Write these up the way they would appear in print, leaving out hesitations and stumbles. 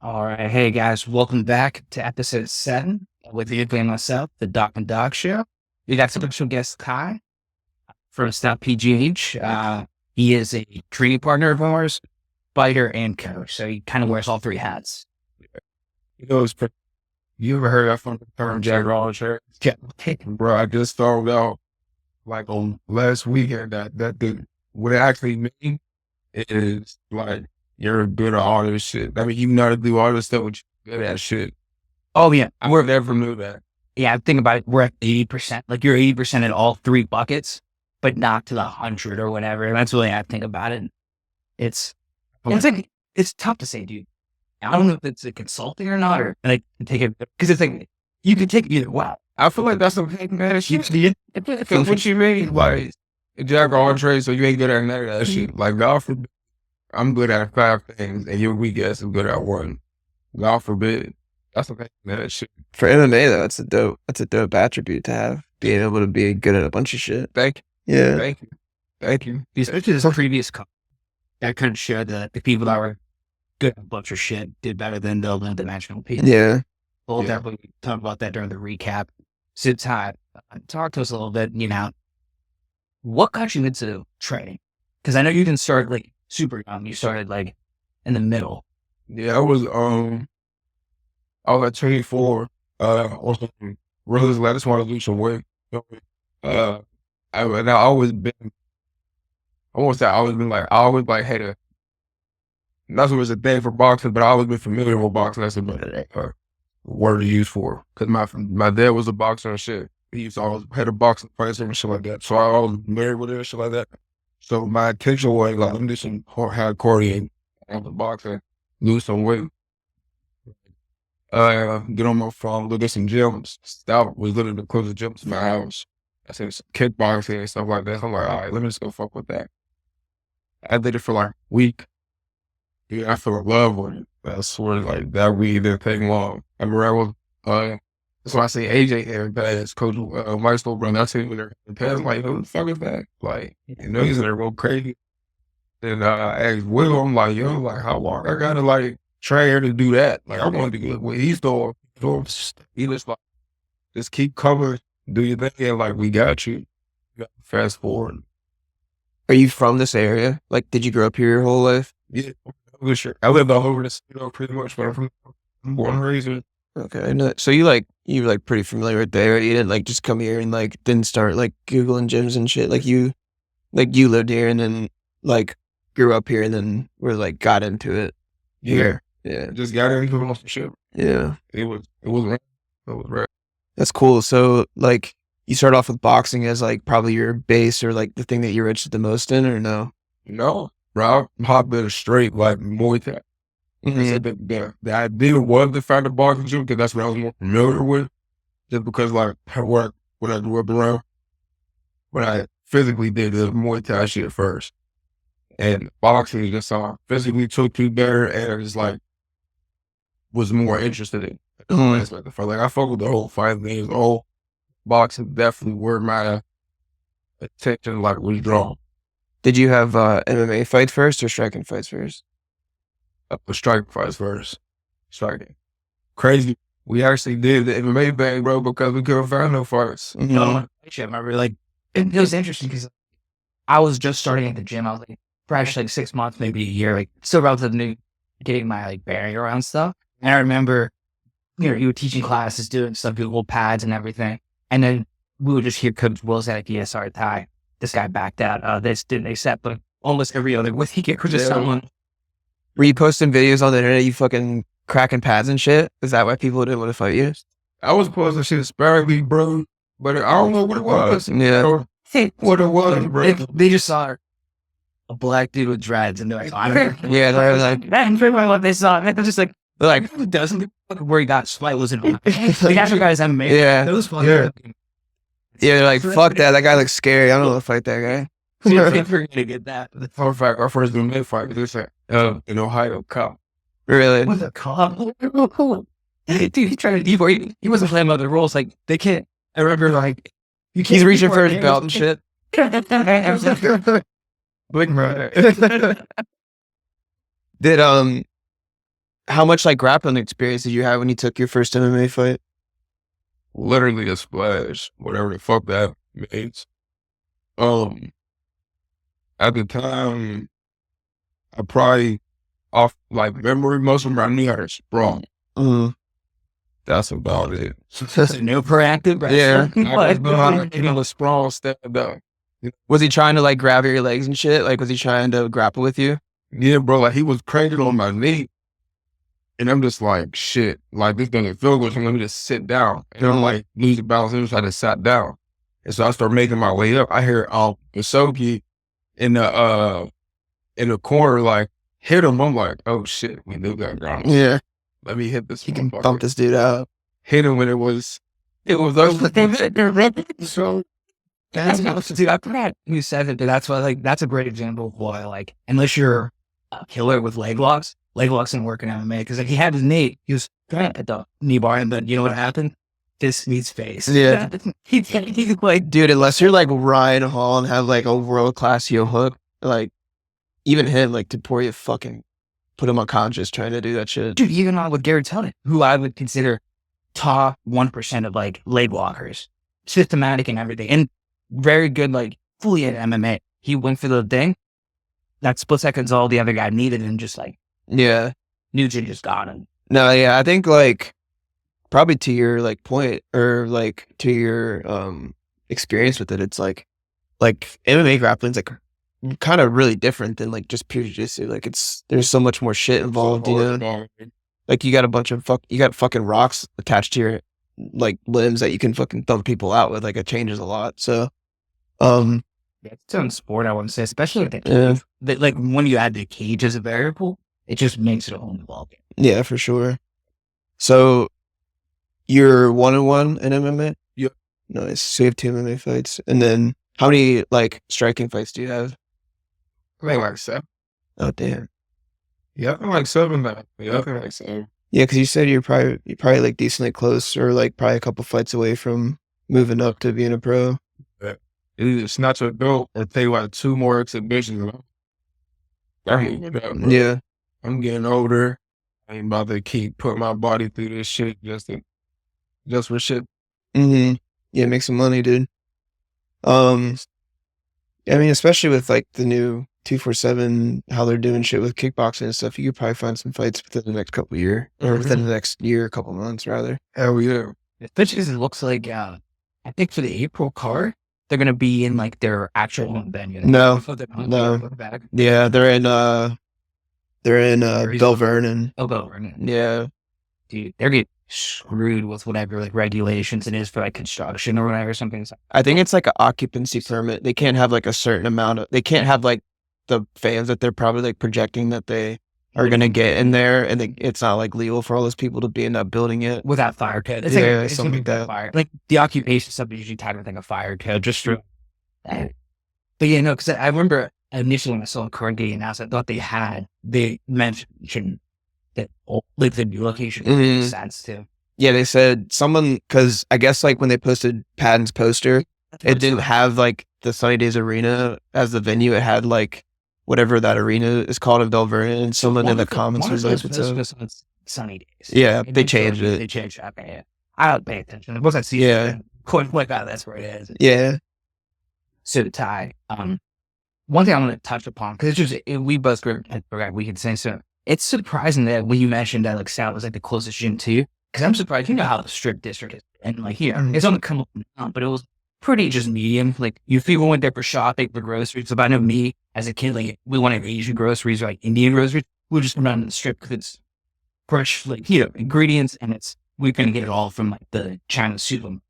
All right. Hey guys, welcome back to episode 7 with you and myself, the Doc and Dog Show. We got special guest Kai from Stout PGH. He is a training partner of ours, fighter and coach. So he kind of wears all three hats. You ever heard that from the term Jack Rollinger? Yeah. Bro, I just found out like on last weekend what it actually means is like you're good at all this shit. I mean, you know how to do all this stuff, but you're good at shit. Oh yeah. I never knew that. Yeah, think about it. We're at 80%. Like you're 80% in all three buckets, but not to the 100 or whatever. That's the way I think about it. It's tough to say, dude. I don't know if it's a consulting or not, or like take it because it's like you can take it either way. I feel like that's okay, man. Shit. Because what you mean? Like Jack Rollinger, so you ain't good at none of that shit. Like God forbid, I'm good at 5 things, and you're weak ass is good at 1. God forbid. That's okay, man. That shit. For MMA though, that's a dope attribute to have. Being able to be good at a bunch of shit. Thank you. Yeah. Thank you. This is a previous call that kind of showed that the people that were good at a bunch of shit did better than the one-dimensional people. Yeah. We'll definitely talk about that during the recap. So Todd, talk to us a little bit, what got you into training? Because I know you didn't start like super young. You started like in the middle. Yeah, I was at 24. Also, really, I just want to lose some weight. I've always been. I won't say I always been like I always like had a. That's what was a thing for boxing, but I always been familiar with boxing. That's a word to use for. Because my dad was a boxer and shit. He used to always had a boxing fight and shit like that. So I always married with it and shit like that. So my intention was like, let me do some hardcore and the boxing, lose some weight. Get on my phone, look at some gyms. Stout was literally the closest gym to my house. I said some kickboxing and stuff like that. So I'm like, all right, let me just go fuck with that. I did it for like a week. Yeah, I fell in love with it. I swear, like that week didn't take long. I remember that's why I say AJ here, as Coach Mike's little brother. I see him there in the past, like, who the fuck is that? Like, he's in there real crazy. Then I asked Will, I'm like, yo, like, how long I gotta like train here to do that? Like, I want to do what he's doing. He was like, just keep coming, do your thing, and like, we got you. Fast forward. Are you from this area? Like, did you grow up here your whole life? Yeah, for sure. I lived all over this, pretty much, but I'm born and raised here. Okay. No, so you pretty familiar with there. You didn't like just come here and like didn't start like Googling gyms and shit. Like you lived here and then like grew up here and then were like got into it. Yeah. Yeah. Just got into it on some shit. Yeah. It was right. That's cool. So like you start off with boxing as like probably your base or like the thing that you're interested the most in, or no? No, bro. I'm hot better straight like Muay Thai. Mm-hmm. The idea was to find a boxing gym because that's what I was more familiar with. Just because like what I grew up around, what I physically did is Muay Thai shit first. And boxing just physically took me better and I just like was more interested in it. Like I fuck with the whole fight thing. Boxing definitely where my attention like was drawn. Did you have MMA fight first or striking fights first? Striking fights first. Striking. Crazy. We actually did the MMA bang, bro, because we couldn't find no fights. Mm-hmm. I remember like it was interesting because I was just starting at the gym. I was like fresh, like 6 months, maybe a year, like still relatively new, getting my like bearing around stuff. And I remember, you were teaching classes, doing stuff, doing old pads and everything. And then we would just hear Coach Will say like, sorry, Ty, this guy backed out. This didn't accept, but almost every other week it was just someone. Were you posting videos on the internet, you fucking cracking pads and shit? Is that why people didn't want to fight you? I was posting shit sparingly, bro, but I don't know what it was. Yeah. What it was, bro. They just saw a black dude with dreads and they're like, yeah, they're like, that's pretty much what they saw. And they're just like, who doesn't where he got fight was in like after guys MMA. Yeah. That was fun. Yeah, they're like, fuck that guy looks scary. I don't want to fight that guy. We're gonna get that. For fact, our first MMA fight was in Ohio Cup. Really? With a cop. Dude, he tried to devoid. He wasn't playing by the rules. Like they can't. I remember like he's reaching for his belt and shit. Did how much like grappling experience did you have when you took your first MMA fight? Literally a splash, whatever the fuck that means. At the time, I probably off like memory muscle around me had a sprung. Mm. That's about it. That's a new proactive. Yeah. I just know how to get a sprawl step down. Was he trying to like grab your legs and shit? Like, was he trying to grapple with you? Yeah, bro, like he was cranking on my knee. And I'm just like, shit, like this doesn't feel good, so let me just sit down. And I'm like, losing balance, and so I just sat down. And so I start making my way up. I hear Gaethje in the corner, like, hit him. I'm like, oh shit, we knew that ground. Yeah. Let me hit this. You can bump this dude out. Hit him when it was over. So that's dude. I forgot who said it, but that's why that's a great example of why unless you're a killer with leg locks didn't work in MMA because he had his knee, he was trying at the knee bar, and then you know what happened? This meets face. Yeah. He's like, Dude, unless you're like Ryan Hall and have like a world class heel hook, like even him, like Taporia fucking put him unconscious trying to do that shit. dude, even on with Garrett Tellin, who I would consider top 1% of like leg walkers, systematic and everything, and very good, like fully at MMA. He went for the thing. That split second's all the other guy needed, and just like Yeah. Nugent just got him. No, yeah, I think like probably to your like point or like to your experience with it, it's like MMA grappling's like kind of really different than like just pure jiu-jitsu. Like there's so much more shit involved, you know? Like you got a bunch of you got fucking rocks attached to your like limbs that you can fucking thump people out with. Like it changes a lot. So Yeah, it's its own sport, I want to say, especially with the cage. Like when you add the cage as a variable, it just makes it a whole new ballgame. Yeah, for sure. So you're 1-1 in MMA? Yep. Nice. So you have 2 MMA fights. And then how many like striking fights do you have? like 7. Oh damn. Yeah, I'm like 7 now. Yeah, I'm like 7. Yeah, because you said you're probably like decently close or like probably a couple fights away from moving up to being a pro. Either snatch a belt or take like 2 more exhibitions. Yeah. I'm getting older. I ain't about to keep putting my body through this shit just for shit. Mm-hmm. Yeah, make some money, dude. I mean, especially with like the new 247, how they're doing shit with kickboxing and stuff, you could probably find some fights within the next couple of years, or within the next year, couple months, rather. Hell yeah. Especially because it looks like, I think for the April card, they're going to be in like their actual home venue. No. No. Yeah, they're in Bell Vernon. Oh, Bell Vernon. Yeah. Dude, they're getting screwed with whatever like regulations it is for like construction or whatever, something. I think it's like an occupancy permit. They can't have like a certain amount of, they can't have like the fans that they're probably like projecting that they are going to get in there. And it's not like legal for all those people to be in that building yet. Without fire code. It's Yeah, like, something like that. Fire. Like the occupation stuff is usually tied with like a fire code just through. But yeah, no, because I remember initially when I saw Cordy announced, I thought they mentioned that like the new location makes sense too. Yeah, they said because I guess like when they posted Patton's poster, it didn't have like the Sunny Days Arena as the venue. It had like whatever that arena is called in Bell Vernon, and someone in the comments was like, "What's up?" Sunny Days. Yeah, they changed it. They changed it. Okay, yeah. I don't pay attention. Once I see it, like that's where it is. Yeah. So Ty, one thing I'm going to touch upon, because it's just, we both grew up in Pittsburgh, we could say so. It's surprising that when you mentioned that like South was like the closest gym to you, because I'm surprised, you know how the strip district is, and like here, it's on the come up now, but it was pretty just medium. Like you people went there for shopping, for groceries. So I know me as a kid, like we wanted Asian groceries or like Indian groceries, we would just come down to the strip because it's fresh, like, you know, ingredients, and we're going to get it all from like the China soup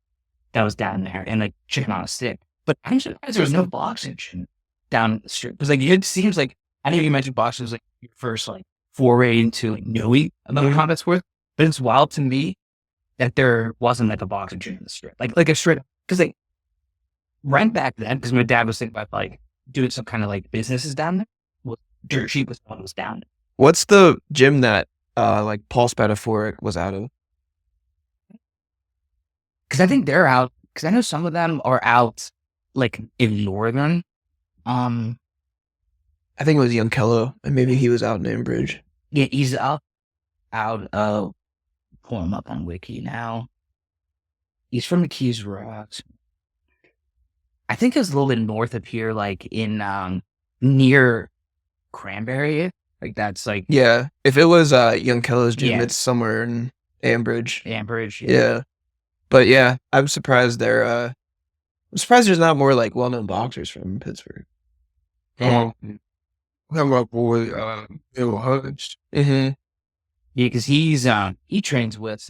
that was down there, and like chicken on a stick. But I'm surprised there was no boxing gym down in the strip. Because like it seems like, I know you mentioned boxing was like your first like foray into like knowing about combat sport, but it's wild to me that there wasn't like a boxing gym in the strip. Like a straight, because like right back then, because my dad was thinking about like doing some kind of like businesses down there. Well, dirt cheap was what was down there. What's the gym that like Paul Spadafore was out of? Because I think they're out, because I know some of them are out like in Northern. I think it was Young Kello, and maybe he was out in Ambridge. Yeah, he's out. out of, pull him up on Wiki now. He's from the Keys Rocks. I think it's a little bit north of here, like in near Cranberry. Like that's like Yeah. If it was Young Kello's gym, Yeah. it's somewhere in Ambridge. Ambridge. Yeah. But yeah, I'm surprised I'm surprised there's not more like well-known boxers from Pittsburgh. Have my boy Bill Hudge. Mm-hmm. Yeah, because he trains with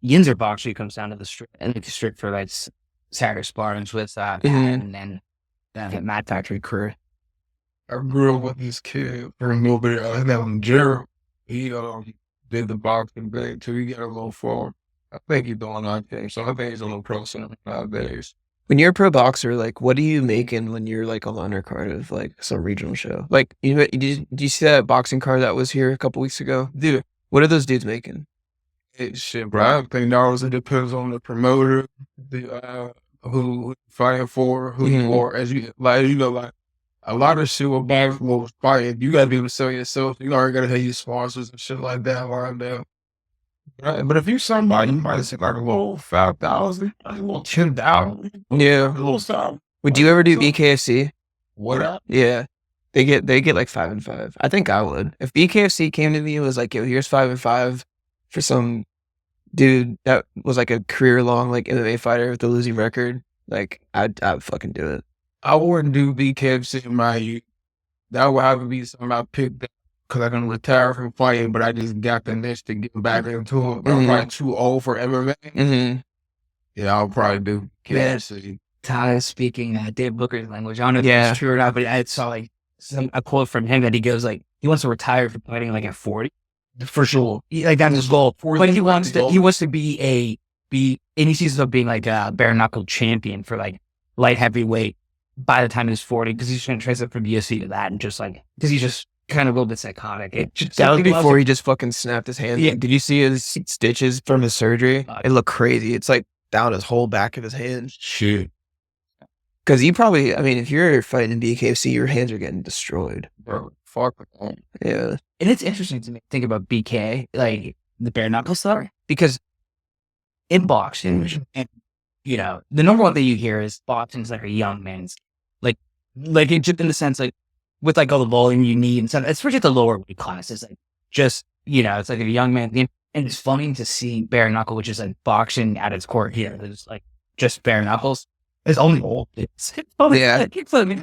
Yinzer Boxer. He comes down to the strip and the strip for like Saturday sparrings with and then the Mad Factory crew. I grew up with this kid for a little bit. His name was Gerald. He did the boxing thing till he got a little far. I think he's doing okay. So I think he's on the pro center nowadays. When you're a pro boxer, like, what are you making when you're like on the undercard of like some regional show? Like, did you see that boxing card that was here a couple weeks ago? Dude, What are those dudes making? it's shit, bro. I think dollars, it depends on the promoter, the who fighting for, who you are. As you like, like a lot of shit with basketball fighting, you gotta be able to sell yourself. You already gotta have your sponsors and shit like that right there. Right? But if you're somebody, you might say like a little 5,000, a little 10,000, Yeah. a little something. Would you ever do BKFC? What up? Yeah. They get like 5 and 5. I think I would. If BKFC came to me and was like, yo, here's 5 and 5 for some dude that was like a career long like MMA fighter with a losing record, like I'd fucking do it. I wouldn't do BKFC in my youth. That would have to be something I picked up because I can retire from fighting, but I just got the niche to get back into it. But I'm probably too old for MMA. Mm-hmm. Yeah, I'll probably do BKFC. Tyler speaking Dave Booker's language. I don't know if Yeah. it's true or not, but I saw like a quote from him that he goes like he wants to retire from fighting like at 40 for sure. Like that's his goal. But he wants to be and he sees himself being like a bare-knuckle champion for like light heavyweight by the time he's 40 because he's going to trace it from UFC to that and just like because he's just kind of a little bit psychotic. That was before he just fucking snapped his hand. Yeah. Did you see his stitches from his surgery? It looked crazy. It's like down his whole back of his hand. Shit. Because you probably, I mean, if you're fighting in BKFC, your hands are getting destroyed. Bro, fuck that. Yeah. And it's interesting to me think about BK, like the bare knuckle stuff, because in boxing, and you know, the number one thing you hear is boxing's like a young man's, like it just in the sense like with like all the volume you need and stuff. It's for just the lower weight classes, like just you know, it's like a young man game. And it's funny to see bare knuckle, which is like boxing at its core here. There's like just bare knuckles. It's only old. It's funny. Yeah. It's funny.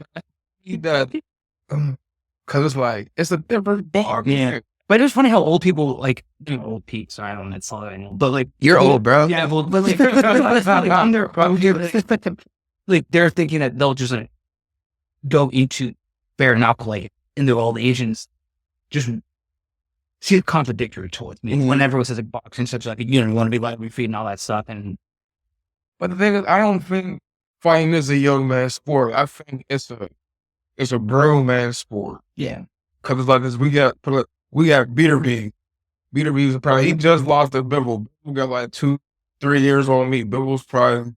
Because it's like, it's a different box. Yeah. But it was funny how old people like old Pete. Sorry, I don't know. It's all I know. But like You're old, bro. yeah, well, but like, like they're thinking that they'll just like, go into bare knuckle like in their old age and just see it contradictory towards me. Mhm. Whenever it says like boxing, such like you know, you want to be like feet and all that stuff, and But the thing is, I don't think fighting is a young man's sport. I think it's a grown man's sport. yeah, Because it's like this, we got Beater B. Beater B is probably, he just lost to Bibble. We got like 2-3 years on me. Bibble's probably,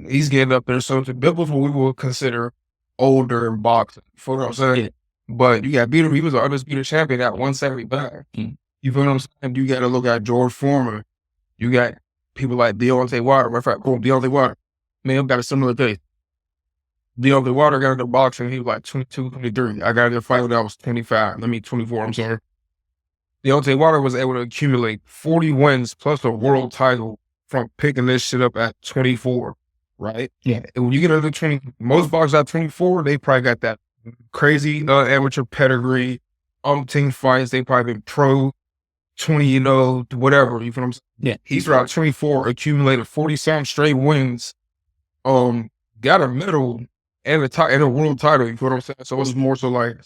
he's getting up there. So to Bibble's what we would consider older in boxing. You know what I'm saying? Yeah. But you got Beater B, he was an undisputed champion at 175. Mm. You feel what I'm saying? You got to look at George Foreman. You got people like Deontay Wilder. Matter of fact, Deontay Wilder. Man, got a similar case. Deontay Wilder got into boxing. He was like 22, 23. I got into a fight when I was 25. 24, I'm sorry. Deontay Wilder was able to accumulate 40 wins plus a world title from picking this shit up at 24, right? Yeah. And when you get into 20, most boxers at 24, they probably got that crazy amateur pedigree, umpteen fights. They probably been pro 20, you know, whatever. You feel what I'm saying? Yeah. He's around 24, accumulated 47 straight wins, got a medal and a world title. You feel what I'm saying? So it's more so like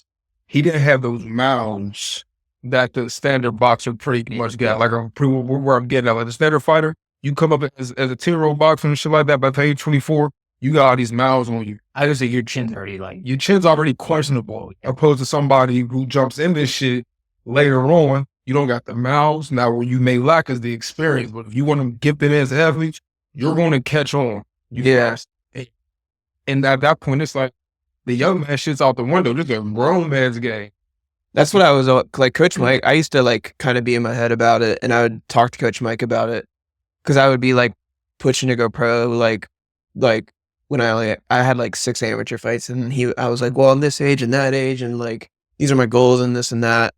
he didn't have those mounds that the standard boxer pretty much got. Like where I'm getting at, like the standard fighter, you come up as a 10-year-old boxer and shit like that. By the time you're 24, you got all these miles on you. I would say your chin's already like Your chin's already questionable, opposed to somebody who jumps in this shit later on. You don't got the miles. Now, where you may lack is the experience. But if you want to gifted as athletes, you're going to catch on. Yeah. And at that point, it's like the young man shit's out the window. This is a grown man's game. That's what I was like. Coach Mike, I used to like kind of be in my head about it, and I would talk to Coach Mike about it because I would be like pushing to go pro, like when I had like 6 amateur fights, and I was like, well, I'm this age and that age, and like these are my goals and this and that.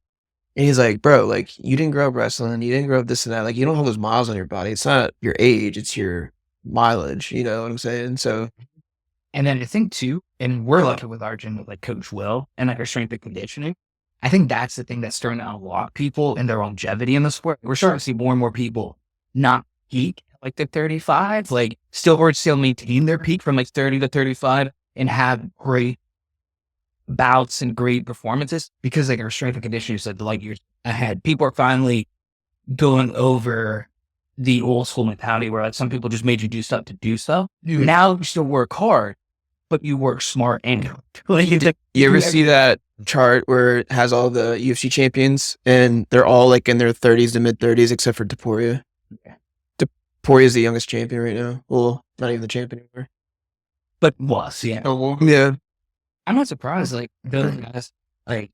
And he's like, bro, like you didn't grow up wrestling, you didn't grow up this and that, like you don't have those miles on your body. It's not your age, it's your mileage. You know what I'm saying? So, and then I think too, and we're lucky with our gym with like Coach Will and like our strength and conditioning. I think that's the thing that's starting to unlock people in their longevity in the sport. We're starting to see more and more people not peak like the 35, like still maintain their peak from like 30 to 35 and have great bouts and great performances because like our strength and conditioning said like years ahead. People are finally going over the old school mentality where like some people just made you do stuff to do stuff. Now you still work hard, but you work smart and like, you ever see that chart where it has all the UFC champions and they're all like in their 30s to mid 30s except for Topuria? Yeah. Topuria is the youngest champion right now. Well, not even the champion anymore. But was, yeah. Yeah. I'm not surprised. Like those guys, like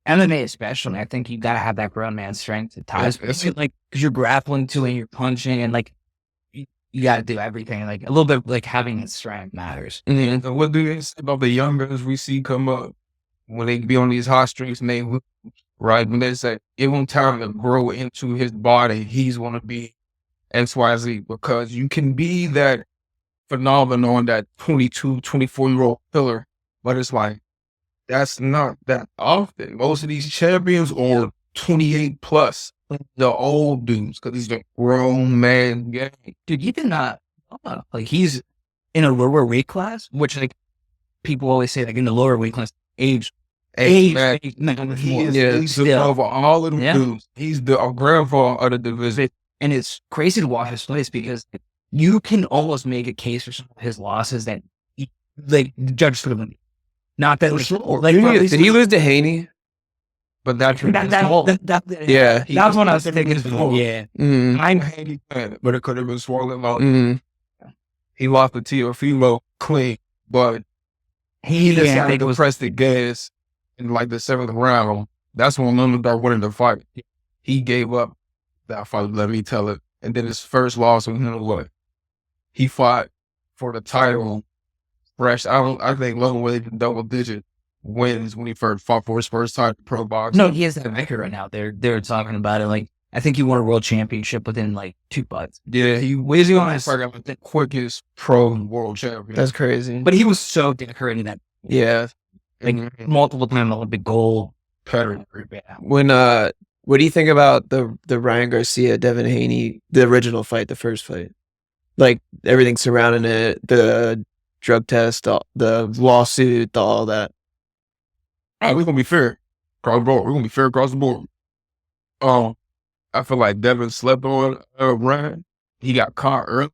MMA especially, I think you gotta have that grown man strength at times. Like because you're grappling to and you're punching and like you gotta do everything. Like a little bit like having that strength matters. Mm-hmm. So what do they say about the young guys we see come up when they be on these hot streaks and they right when they say it won't time to grow into his body, he's gonna be XYZ because you can be that phenomenon, that 22, 24-year-old killer. But it's like, that's not that often. Most of these champions are 28 plus, the old dudes, because he's a grown man game. Dude, even like he's in a lower weight class, which like people always say like in the lower weight class, age, He's still of all of them dudes. He's the grandpa of the division. And it's crazy to watch his place because you can almost make a case for some of his losses that like the judge should have. Not that like did he lose to Haney? But that's yeah. That's what I was thinking. Yeah, I'm Haney fan, but it could have been swollen out. He lost to Teofimo clean, but he just got to press the gas in like the 7th round. That's when Lundberg winning the fight. He gave up that fight. Let me tell it. And then his first loss was what? He fought for the title. Fresh. I think Logan was double-digit wins when he first fought for his first time pro boxing. No, he has that record right now. They're talking about it. Like I think he won a world championship within like 2 fights. Yeah, he was the quickest pro world champion. That's crazy. But he was so decorated that like multiple time Olympic gold pattern. When what do you think about the Ryan Garcia Devin Haney, the original fight, the first fight? Like everything surrounding it, the drug test, the lawsuit, all that. All right, we're gonna be fair across the board. We're gonna be fair across the board. I feel like Devin slept on Ryan. He got caught early,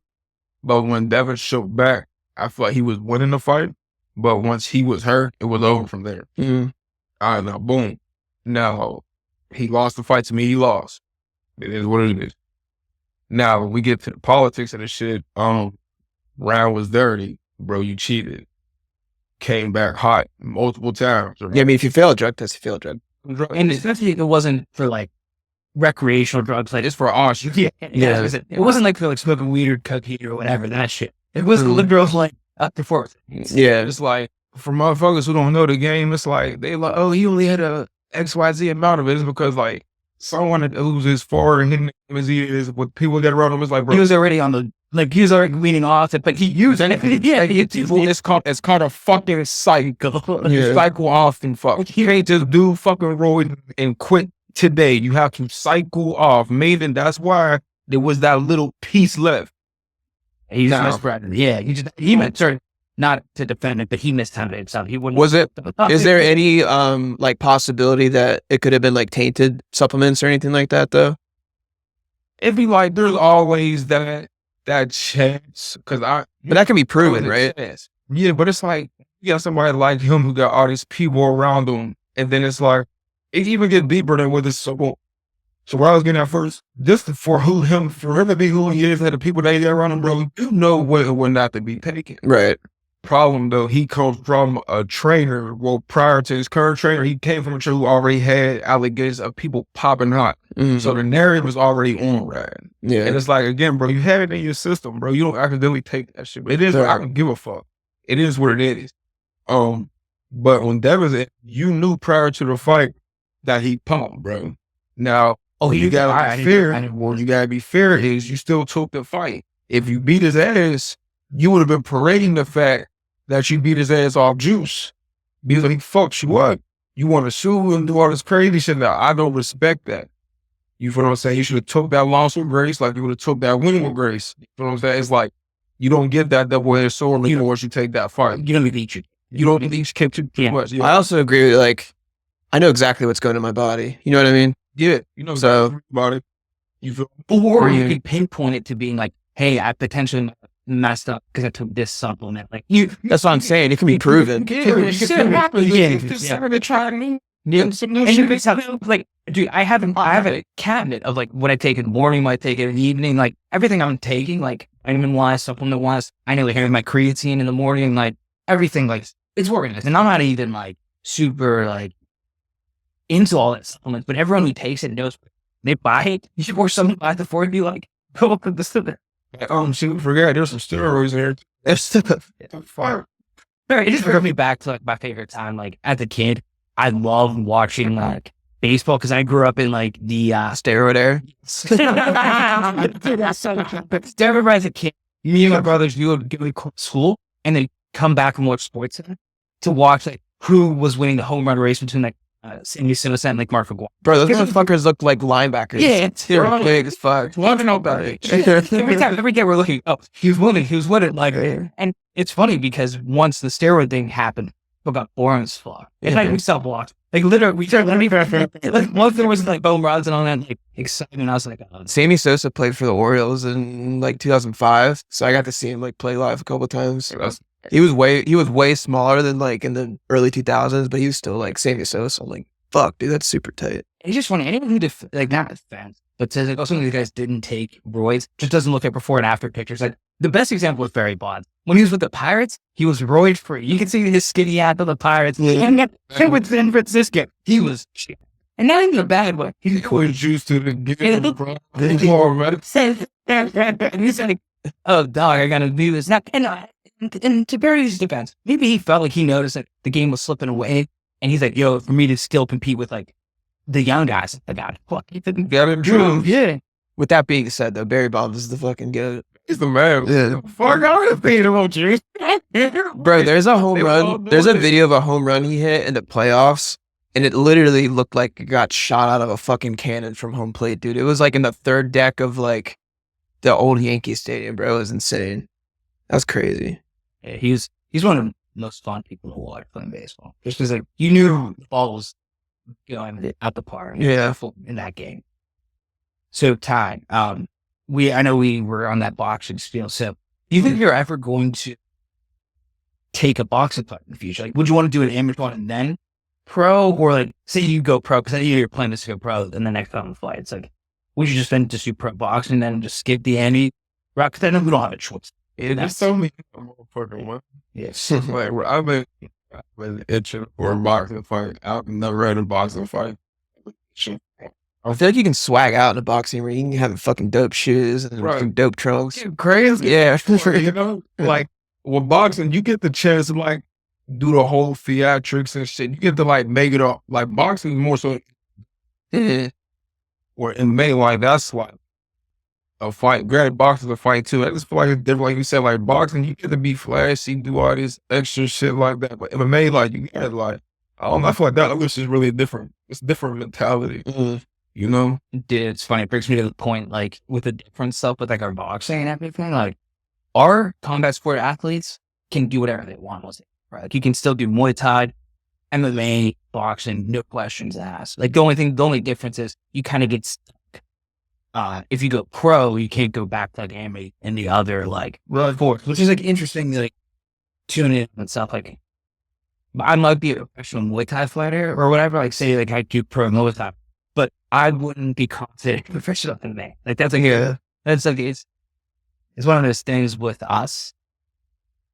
but when Devin shook back, I feel like he was winning the fight. But once he was hurt, it was over from there. All right, now boom. Now he lost the fight to me. He lost. It is what it is. Now when we get to the politics of the shit, Ryan was dirty, bro. You cheated. Came back hot multiple times. Right? Yeah, I mean, if you fail a drug test, you fail a drug. And especially if it wasn't for like recreational drugs, like it's for our shit. Yeah. It wasn't like for like smoking weed or cocaine or whatever, that shit. It was literal like up to 4. Yeah, it's like for motherfuckers who don't know the game, it's like they like, oh, he only had a XYZ amount of it. It's because like someone that loses 4 and his name is what people get around him. It's like, bro, he was already on the he was already weaning off it, but he used it. Yeah, it's called a fucking cycle. You cycle off and fuck. You can't just do fucking roid and quit today. You have to cycle off. Maybe that's why there was that little piece left. He just misread it. Yeah, he meant not to defend it, but he mistimed it himself. He wouldn't. Was it? Is there any like possibility that it could have been like tainted supplements or anything like that though? It'd be like there's always that chance but that can be proven, right? Chance. Yeah, but it's like you got somebody like him who got all these people around him, and then it's like it even gets deeper than what this. So what I was getting at first, just for him to be who he is, and the people that get around him, bro, you know what not to be taken. Right. problem though. He comes from a trainer. Well, prior to his current trainer, he came from a trainer who already had allegations of people popping hot. So the narrative was already on, right? Yeah. And it's like, again, bro, you have it in your system, bro. You don't accidentally take that shit. It is. I don't give a fuck. It is what it is. But when Devin, you knew prior to the fight that he pumped, bro. Now, you gotta be fair. You gotta be fair. Is you still took the fight. If you beat his ass, you would have been parading the fact that you beat his ass off juice because he fucked you up. You want to sue and do all this crazy shit. Now, I don't respect that. You feel what I'm saying? You should have took that loss with grace, like you would have took that win with grace. You feel what I'm saying? It's like you don't get that double-edged sword once you take that fight. You don't need each. You don't need each kick too much. Yeah. I also agree with, like, I know exactly what's going in my body. You know what I mean? Yeah, you know exactly about it. You feel, or you can pinpoint it to being like, hey, I potentially messed up because I took this supplement. Like that's what I'm saying. It can be proven. Like, dude, I have a cabinet of like what I take in the morning, what I take in the evening, like everything I'm taking, like vitamin wise, supplement wise. I know, like, I have my creatine in the morning, like everything, like it's organized. And I'm not even like super like into all that supplements, but everyone who takes it knows they buy it. You should work something by the before and be like, go up with the stuff. Shoot, forget there's some steroids in here. There's stuff. It just brings me back to like my favorite time. Like as a kid, I loved watching like baseball because I grew up in like the steroid era. Remember as a kid, me and my brothers, we would go to school and then come back and watch sports center to watch like who was winning the home run race between like Sammy Sosa and like Mark McGwire. Bro, those motherfuckers look like linebackers. Yeah, they're big as fuck. Love to know about it. Every day we're looking, oh, he was winning. Like, and it's funny because once the steroid thing happened, people got boring as fuck. It's like we self-blocked. Like literally, we started like once there was like home runs and all that, like exciting. I was like, oh. Sammy Sosa played for the Orioles in like 2005, so I got to see him like play live a couple of times. He was way smaller than like in the early 2000s, but he was still like Sammy Sosa. I'm like, fuck, dude, that's super tight. It's just funny. Anyone who like not defense, but says like, oh, some of these guys didn't take roids, just doesn't look at before and after pictures. Like the best example was Barry Bonds. When he was with the Pirates, he was roid free. You can see his skinny ass of the Pirates. And then with San Francisco, he was shit. And not even a bad way. He was juiced to the game, bro. And he's like, oh, dog, I gotta do this now. And to Barry's defense, maybe he felt like he noticed that the game was slipping away. And he's like, yo, for me to still compete with like the young guys, I got it. Got him true. Yeah. With that being said, though, Barry Bonds is the fucking goat. He's the man. Yeah. Fuck, I would have paid him on juice. Bro, there's a home run. There's a video of a home run he hit in the playoffs, and it literally looked like it got shot out of a fucking cannon from home plate, dude. It was like in the third deck of like the old Yankee Stadium, bro. It was insane. That's crazy. Yeah, he's one of the most fun people to watch playing baseball. Just because like you knew the ball was going at the park. Yeah, in that game. So Ty, I know we were on that boxing spiel. So do you think you're ever going to take a boxing fight in the future? Like, would you want to do an amateur one and then pro, or like say you go pro because I know you're planning to go pro, and the next time fight, it's like, would you just then just do pro boxing and then just skip the ante? Right? Because I know we don't have a choice. There's so many motherfucking one. Yes. Like, I've been itching for a boxing fight. I've never had a boxing fight. I feel like you can swag out in a boxing ring. You can have fucking dope shoes and some dope trunks. Dude, crazy. Yeah. You know, like with boxing, you get the chance to like do the whole theatrics and shit. You get to like make it up. Like boxing more so. Or in May, like that's like a fight. Granted, boxing's a fight too. I just feel like it's different. Like you said, like boxing, you get to be flashy, do all this extra shit like that. But MMA, like you get like, I don't know, I feel like that which is really different. It's a different mentality. You know? Dude, it's funny. It brings me to the point, like, with the different stuff with, like, our boxing and everything, like, our combat sport athletes can do whatever they want with it, right? Like, you can still do Muay Thai, MMA, boxing, no questions asked. Like, the only difference is you kind of get stuck. If you go pro, you can't go back to, like, MMA and the other, like, sport, which is, like, interesting, like, tune in and stuff, like, I might be a professional Muay Thai fighter or whatever, like, say, like, I do pro Muay Thai. But I wouldn't be confident in professional MMA. Like that's like that's like it's one of those things with us.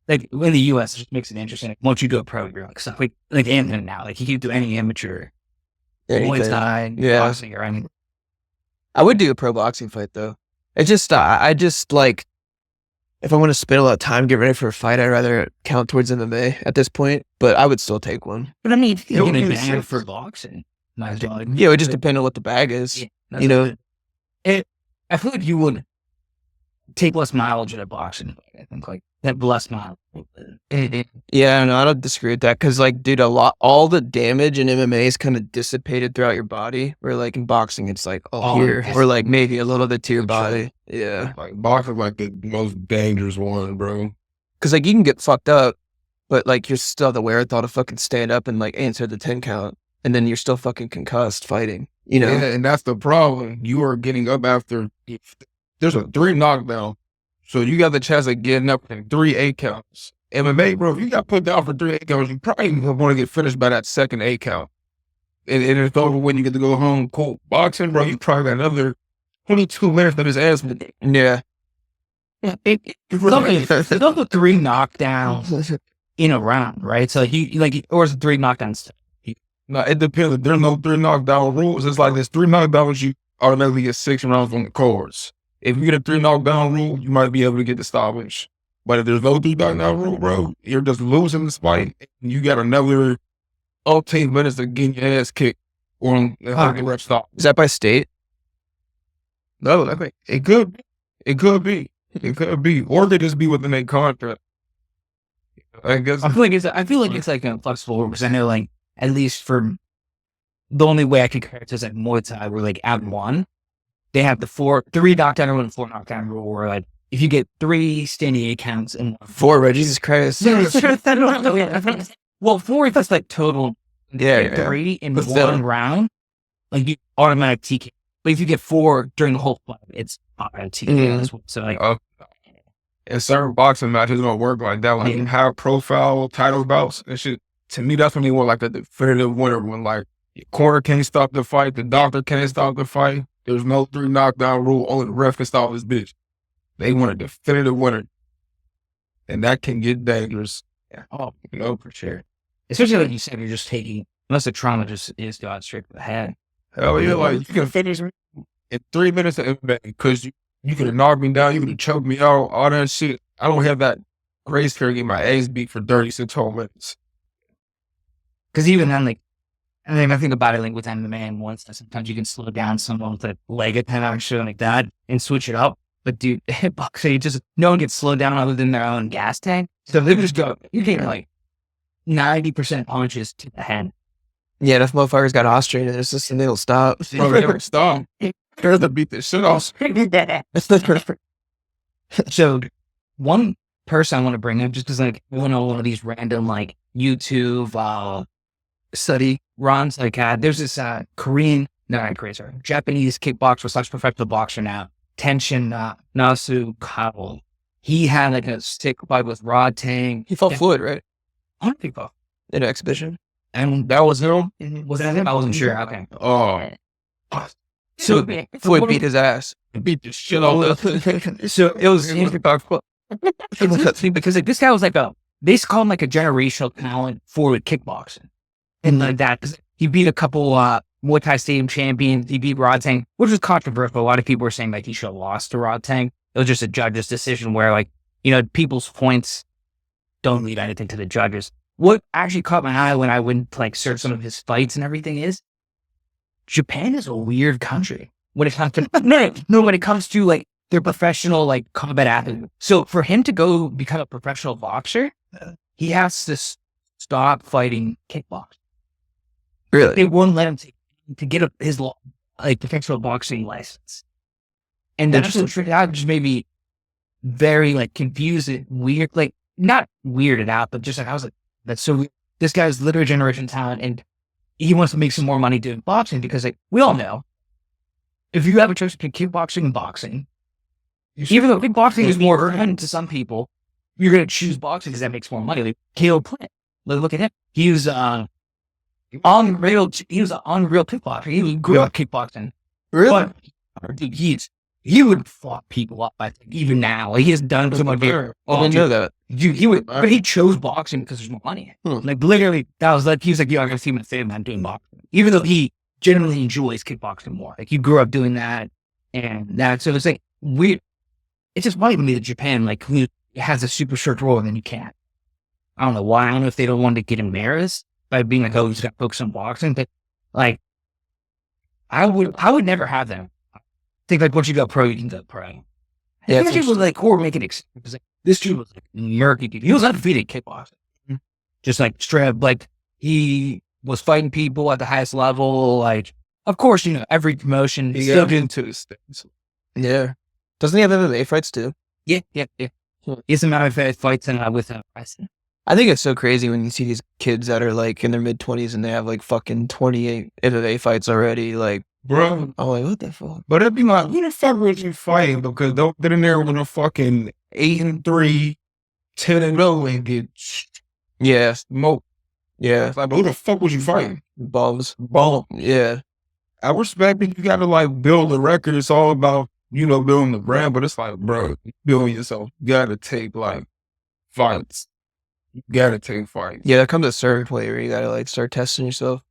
like in the U.S. it just makes it interesting. Like, once you go pro, you're like stuff like in and out. Like you can do any amateur Muay Thai, boxing, or anything. I would do a pro boxing fight though. It's just I just like if I want to spend a lot of time get ready for a fight, I'd rather count towards MMA at this point. But I would still take one. But I mean, you're gonna ban for boxing. Might as well. Yeah, it would just depend on what the bag is. Yeah, you know, I feel like you would take less mileage in a boxing fight. I think like that less mileage. Yeah, no, I don't disagree with that because, like, dude, all the damage in MMA is kind of dissipated throughout your body. Where, like, in boxing, it's like here, or like maybe a little bit to your body. Yeah, like boxing, like the most dangerous one, bro. Because like you can get fucked up, but like you're still the wherewithal to fucking stand up and like answer the 10 count, and then you're still fucking concussed fighting. You know, and that's the problem. You are getting up after there's a 3 knockdown, so you got the chance of getting up in 3 8 counts. MMA, bro, if you got put down for 3 8 counts, you probably want to get finished by that second 8 count. And it's over when you get to go home. Cool. Boxing, bro, you probably got another 22 minutes of his ass. Yeah. There's also 3 knockdowns in a round, right? So or is it 3 knockdowns? No, it depends. There's no 3 knockdown rules. It's like there's 3 knockdowns, you automatically get 6 rounds on the cards. If you get a 3 knockdown rule, you might be able to get the stoppage. But if there's no 3 knockdown rule, bro, you're just losing this fight. You got another 18 minutes of getting your ass kicked or the ref stop. Is that by state? No, I think it could be. It could be. Or they just be within a contract. I guess. I feel like it's like a flexible because I know like at least for the only way I could compare it to is like Muay Thai where like at 1, they have the 3 knockdown rule and 4 knockdown rule where like if you get 3 standing 8 counts and 4, right? Jesus Christ. Well, 4 if that's like total 3 in but 1 round, like you automatic TK. But if you get 4 during the whole fight, it's automatic TK. So like in certain boxing matches, it don't work like that. When you have profile title bouts and shit, to me, that's when they want like the definitive winner. When like your corner can't stop the fight, the doctor can't stop the fight. There's no 3 knockdown rule. Only the ref can stop this bitch. They want a definitive winner, and that can get dangerous. Yeah. Oh, for sure. Especially like you said, you're just taking unless the trauma just is got straight to the head. Hell yeah, like you can finish me in 3 minutes of MMA because you could have knocked me down, you could have choked me out, all that shit. I don't have that grace period to get my ass beat for 36 whole minutes. Because even then, like, I think about it like with MMA and once sometimes you can slow down someone with a leg attack or shit like that and switch it up. But dude, boxing, no one gets slowed down other than their own gas tank. So they just go, you're getting like 90% punches to the head. Yeah, if motherfuckers got Austrian in their system, they don't stop. Bro, they don't stop. They're to beat the shit off. So one person I want to bring up just because like we went on one of these random like YouTube study runs. Like there's this Japanese kickboxer / professional boxer now, Tenshin Nasukawa. He had like a stick fight with Rod Tang. He fought Floyd, right? I don't think so. In an exhibition. And that was him? Was that him? I wasn't sure. Okay. Oh. So Floyd beat his ass. Beat the shit out of him. So it was because like this guy was like they used to call him like a generational talent for kickboxing. And like that, because he beat a couple Muay Thai Stadium champions. He beat Rod Tang, which was controversial. A lot of people were saying like he should have lost to Rod Tang. It was just a judge's decision where like, people's points don't leave anything to the judges. What actually caught my eye when I went to like search some of his fights and everything is Japan is a weird country when it comes to when it comes to like their professional like combat athlete. So for him to go become a professional boxer, he has to stop fighting kickboxing. Really? They won't let him to get his like professional boxing license. And that just made me very like confused, weird, like not weirded out, but just like I was like, that's so weird. This guy's literally generation talent and he wants to make some more money doing boxing because like we all know if you have a choice between kickboxing and boxing, even though kickboxing is more fun to some people, you're going to choose boxing because that makes more money. Like Caleb Plant, look at him. He was unreal kickboxer. He grew up kickboxing. Really? But, dude, he's he would fuck people up. I think even now, like, he has done so much. I didn't know that. He would, but he chose boxing because there's more money. Like literally, that was like he was like, "Yo, I'm gonna see my save man doing boxing," even though he generally enjoys kickboxing more. Like he grew up doing that, and that. So it's like weird. It's just funny to me that Japan like has a super strict rule and then you can't. I don't know why. I don't know if they don't want to get embarrassed by being like, "Oh, you just got to focus on boxing," but like, I would never have them. I think like once you go pro, you can go pro. Yeah, this dude was like, or make it like this dude was like murky dude. He was undefeated kickboxing, just like straight up. Like he was fighting people at the highest level. Like, of course, you know every promotion. He Still got into the States. Yeah. Doesn't he have MMA fights too? yeah. He's a matter of fights and with Bryson. I think it's so crazy when you see these kids that are like in their mid-20s and they have like fucking 28 MMA fights already. Like, Bro, I'm like, what the fuck? but it'd be like, who the fuck was you fighting? Because don't get in there with a fucking 8-3, 10-0 and get Yeah. smoked. Yeah. It's like, who the fuck was you fighting? Bombs. Ball. Yeah. I respect that you gotta like build a record. It's all about, you know, building the brand, but it's like, bro, building yourself. You gotta take like fights. You gotta take fights. Yeah, there comes a certain point where you gotta like start testing yourself.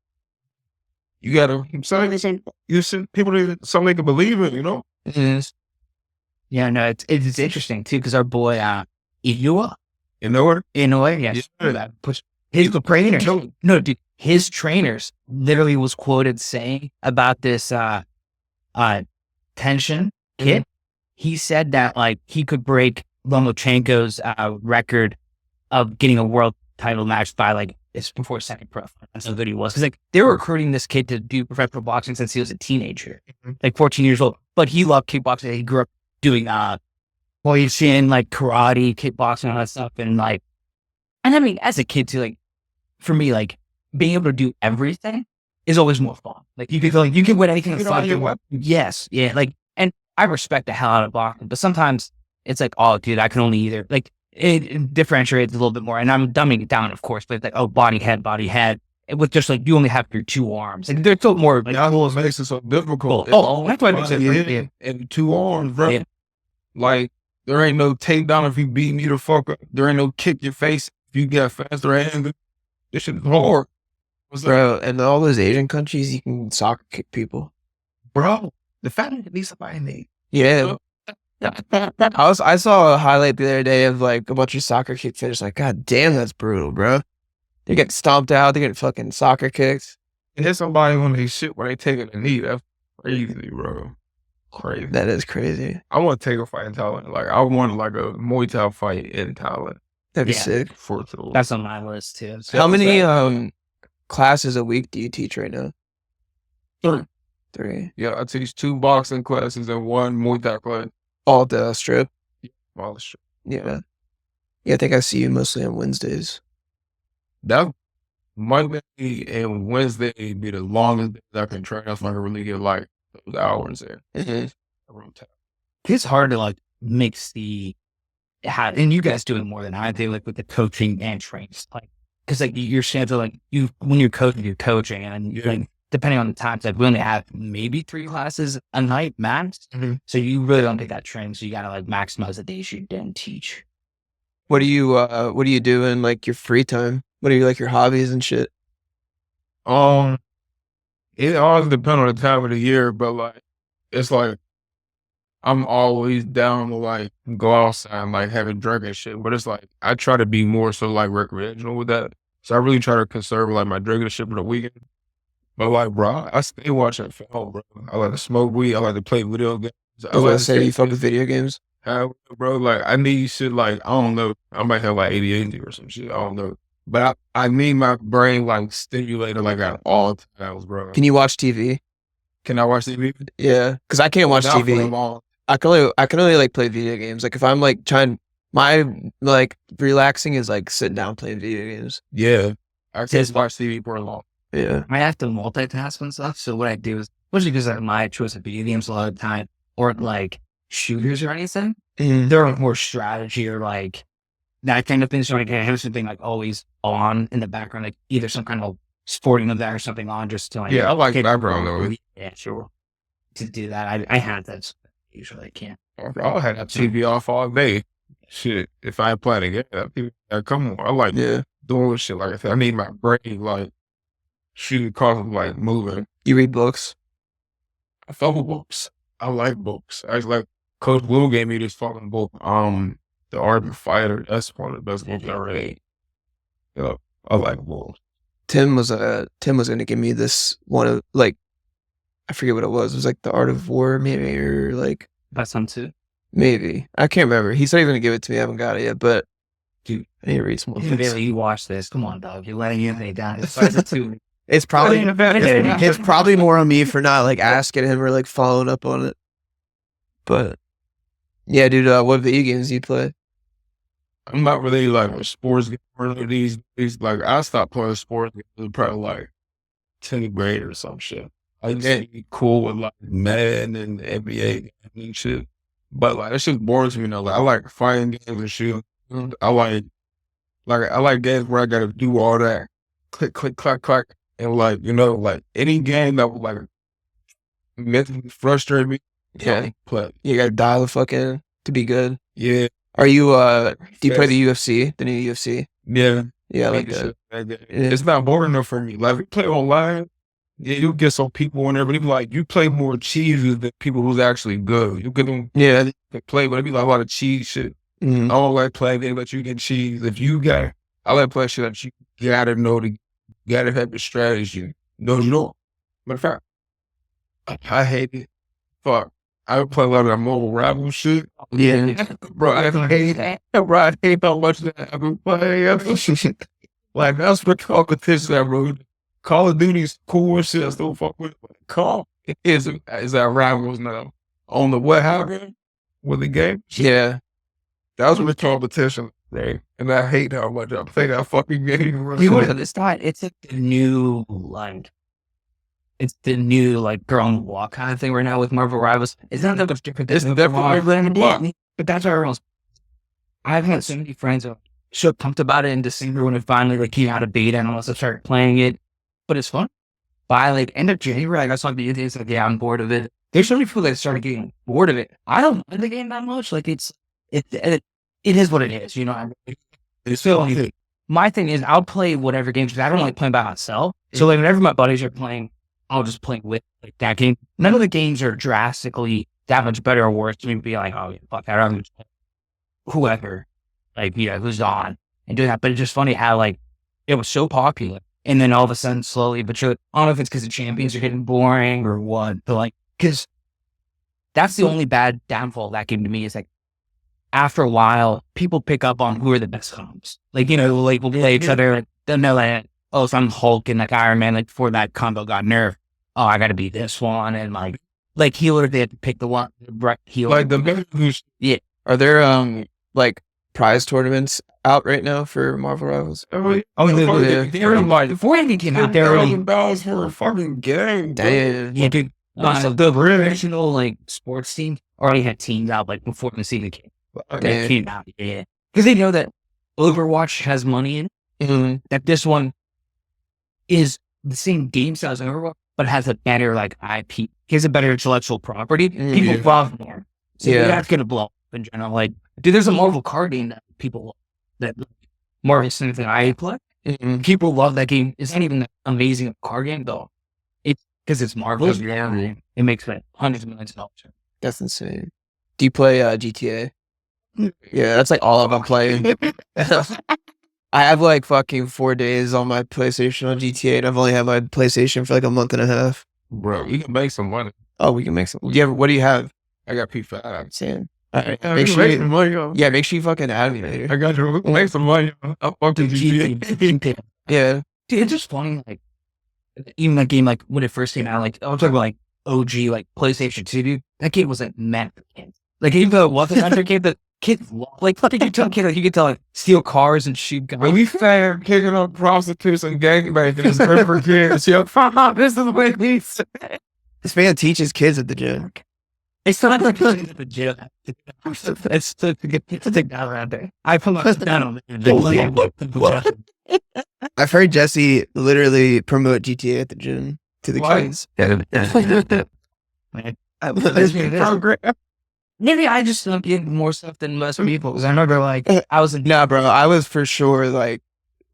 You gotta, you send people to something they can believe in, you know? Yeah, no, it's interesting too because our boy Inoue, You know what? yes, that push his trainers. No, dude, his trainers literally was quoted saying about this tension kit. He said that like he could break Lomachenko's record of getting a world title match by like it's before second pro. That's how good he was. Because like they were recruiting this kid to do professional boxing since he was a teenager, like 14 years old. But he loved kickboxing. He grew up doing Muay Thai, like karate, kickboxing, all that stuff, and like, and I mean, as a kid too, like for me, like being able to do everything is always more fun. Like you can feel like you can win anything. Yes, yeah, like, and I respect the hell out of boxing, but sometimes it's like, oh, dude, I can only either like. It differentiates a little bit more, and I'm dumbing it down, of course. But it's like, oh, body head, it was just like you only have your two arms. Like they're still more. Like, that's what makes it so difficult. Oh, that's why it makes it different. And 2 arms, bro. Yeah. Like there ain't no takedown if you beat me the fuck up. There ain't no kick your face if you get faster hand. This shit is hard. Bro, and all those Asian countries, you can soccer kick people. Bro, the fact that at least somebody made. Yeah. I saw a highlight the other day of like a bunch of soccer kicks. They're just like, God damn, that's brutal, bro. They get stomped out. They get fucking soccer kicks. And there's somebody on their shit where they taking a knee. That's crazy, bro. Crazy. That is crazy. I want to take a fight in Thailand. Like I want like a Muay Thai fight in Thailand. That'd be sick. For sure. That's on my list too. So how many classes a week do you teach right now? 3. Yeah, I teach 2 boxing classes and 1 Muay Thai class. All the strip? All the shit. Yeah. Yeah, I think I see you mostly on Wednesdays. That Monday and Wednesday be the longest days I can train. That's when I can really get like those hours there. It's hard to like mix and you guys do it more than I do, like with the coaching and training. Like, because like you're saying to like when you're coaching, and like depending on the times, like we only have maybe 3 classes a night max. So you really don't take that training. So you gotta like maximize the days you didn't teach. What do you do in like your free time? What are like your hobbies and shit? It always depends on the time of the year, but like it's like I'm always down to like go outside and like have a drink and shit. But it's like I try to be more so like recreational with that. So I really try to conserve like my drinking shit for the weekend. But like, bro, I stay watching film, bro. I like to smoke weed. I like to play video games. I was gonna say you fuck with video games. Bro, like I need shit like I don't know. I might have like ADHD or some shit. I don't know. But I need my brain like stimulated like at all times, bro. Can you watch TV? Can I watch TV? Yeah, because I can't watch TV. I can only like play video games. Like if I'm like my like relaxing is like sitting down playing video games. Yeah, I can't watch TV for a long. Yeah, I have to multitask and stuff. So what I do is, especially because of my choice of video games a lot of the time, or like shooters or anything, they're like more strategy or like that kind of thing. So I can have something like always on in the background, like either some kind of sporting event or something on, just to like I like background though. Yeah, sure. To do that, I had that usually can't. I had that TV off all day. Shit, if I ain't playing again, people come on. I like doing shit like I said. I need my brain like shooting cause like moving. You read books? I fuck with books. I like books. I like Coach Blue gave me this fucking book. The Art of the Fighter. That's one of the best books I read. Yeah, I like books. Tim was gonna give me this one of like, I forget what it was. It was like The Art of War, maybe, or like By Sun Tzu. maybe. I can't remember. He said he was gonna give it to me. I haven't got it yet, but dude, I need to read some more. Bailey, you watch this. Come on, dog. You're letting anything down. It's probably more on me for not like asking him or like following up on it. But yeah, dude, what video games do you play? I'm not really like a sports gamer these like I stopped playing sports games probably like 10th grade or some shit. I used to be cool with like Madden and NBA and shit. But like that shit's boring to me now. Like I like fighting games and shit. I like games where I gotta do all that. Click, click, clack, clack. And like, you know, like any game that would like mentally frustrate me. Yeah. Play. You gotta dial the fuck in to be good. Yeah. Are you do you play the UFC? The new UFC? Yeah. Yeah, I like that. It's not boring enough for me. Like if you play online, yeah, you get some people in there, but it be like you play more cheese than people who's actually good. You get them they play, but it be like a lot of cheese shit. Mm-hmm. I don't like playing games that you get cheese. If you got I like playing shit that you gotta know gotta have the strategy. No, you don't. Matter of fact, I hate it. Fuck. I would play a lot of that mobile rival shit. Yeah. Bro, I hate that. Bro, I hate how much that I've been playing. Like, that's what competition I wrote. Call of Duty's cool and shit. I still fuck with it. Call is our rivals now. On the what happened with the game? Yeah. That was the competition there. And I hate how much I play that fucking game. It's not, it's like the new, like, it's the new, like, girl on the wall kind of thing right now with Marvel Rivals. It's not that much different. It's definitely but that's our else. I've had so many friends who are so pumped about it in December when it finally, like, came out of beta and unless I started playing it. But it's fun. By, like, end of January, I got some idiots like, yeah, I'm bored of it. There's so many people that started getting bored of it. I don't like the game that much. Like, it is what it is, you know. It's still my thing is I'll play whatever games because I don't like playing by myself. So like whenever my buddies are playing, I'll just play with like that game. None of the games are drastically that much better or worse to me. Be like, oh fuck, I don't whoever, like who's on and doing that. But it's just funny how like it was so popular, and then all of a sudden, slowly but surely, I don't know if it's because the champions are getting boring or what, but like because that's the only bad downfall of that game to me is like. After a while, people pick up on who are the best combos. Like, like we'll play each other. Like, they'll know that, oh, so I'm Hulk and like Iron Man. Like before that combo got nerfed, oh, I got to be this one. And like healer, they had to pick the one right healer. Like the who's Are there like prize tournaments out right now for Marvel Rivals? They're like before anything came out, they're $1,000 for a fucking game. Damn. Yeah, dude. The professional like sports team already had teams out like before the season came. They came out, yeah, because they know that Overwatch has money in it. Mm-hmm. That this one is the same game style as Overwatch, but has a better like IP, has a better intellectual property. People love more, so that's gonna blow up in general. Like, dude, there's a Marvel card game that people love, that more than I play. Mm-hmm. People love that game. It's not even an amazing card game though. It's because it's Marvel. It makes like hundreds of millions of dollars. That's insane. Do you play GTA? Yeah, that's like all I'm playing. I have like fucking 4 days on my PlayStation on GTA, and I've only had my PlayStation for like a month and a half. Bro, you can make some money. Oh, we can make some. What do you have? I got P5. Sam. All right. Make sure you fucking add me later. I got to make some money. I'm fucking GTA. Yeah. Dude, it's just funny, like, even that game, like, when it first came out, like, I was talking about, like, OG, like, PlayStation 2, dude, that game was, like, meant for kids. Like, even though it wasn't under game, the kids, like, fucking you tell kids, like, you could tell, like, steal cars and shoot guns. When we say kicking up prostitutes and gangbangers, it's good for kids. Yo, this is the way it needs. This man teaches kids at the gym. It's not like at the gym. It's to take that around there. I put my down on it. I've heard Jesse literally promote GTA at the gym to the kids. Man, program. maybe I just don't get more stuff than most people. Because I remember, like, I was like, Nah, bro, I was for sure like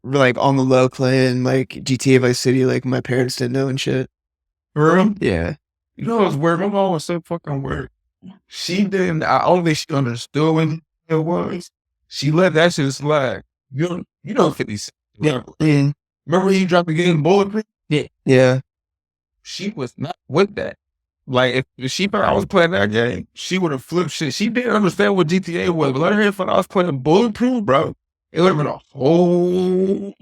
on the low playing like GTA Vice City. Like my parents didn't know and shit. Bro, Yeah. you know what's weird? My mom was so fucking weird. She didn't. I only she understood when it was. She let that shit slide. You know 50 Cent. Yeah. Remember he dropped the game Bulletproof? Yeah. She was not with that. Like if she thought I was playing that game, she would have flipped shit. She didn't understand what GTA was, but let her hear when I was playing Bulletproof, bro. It would have been a whole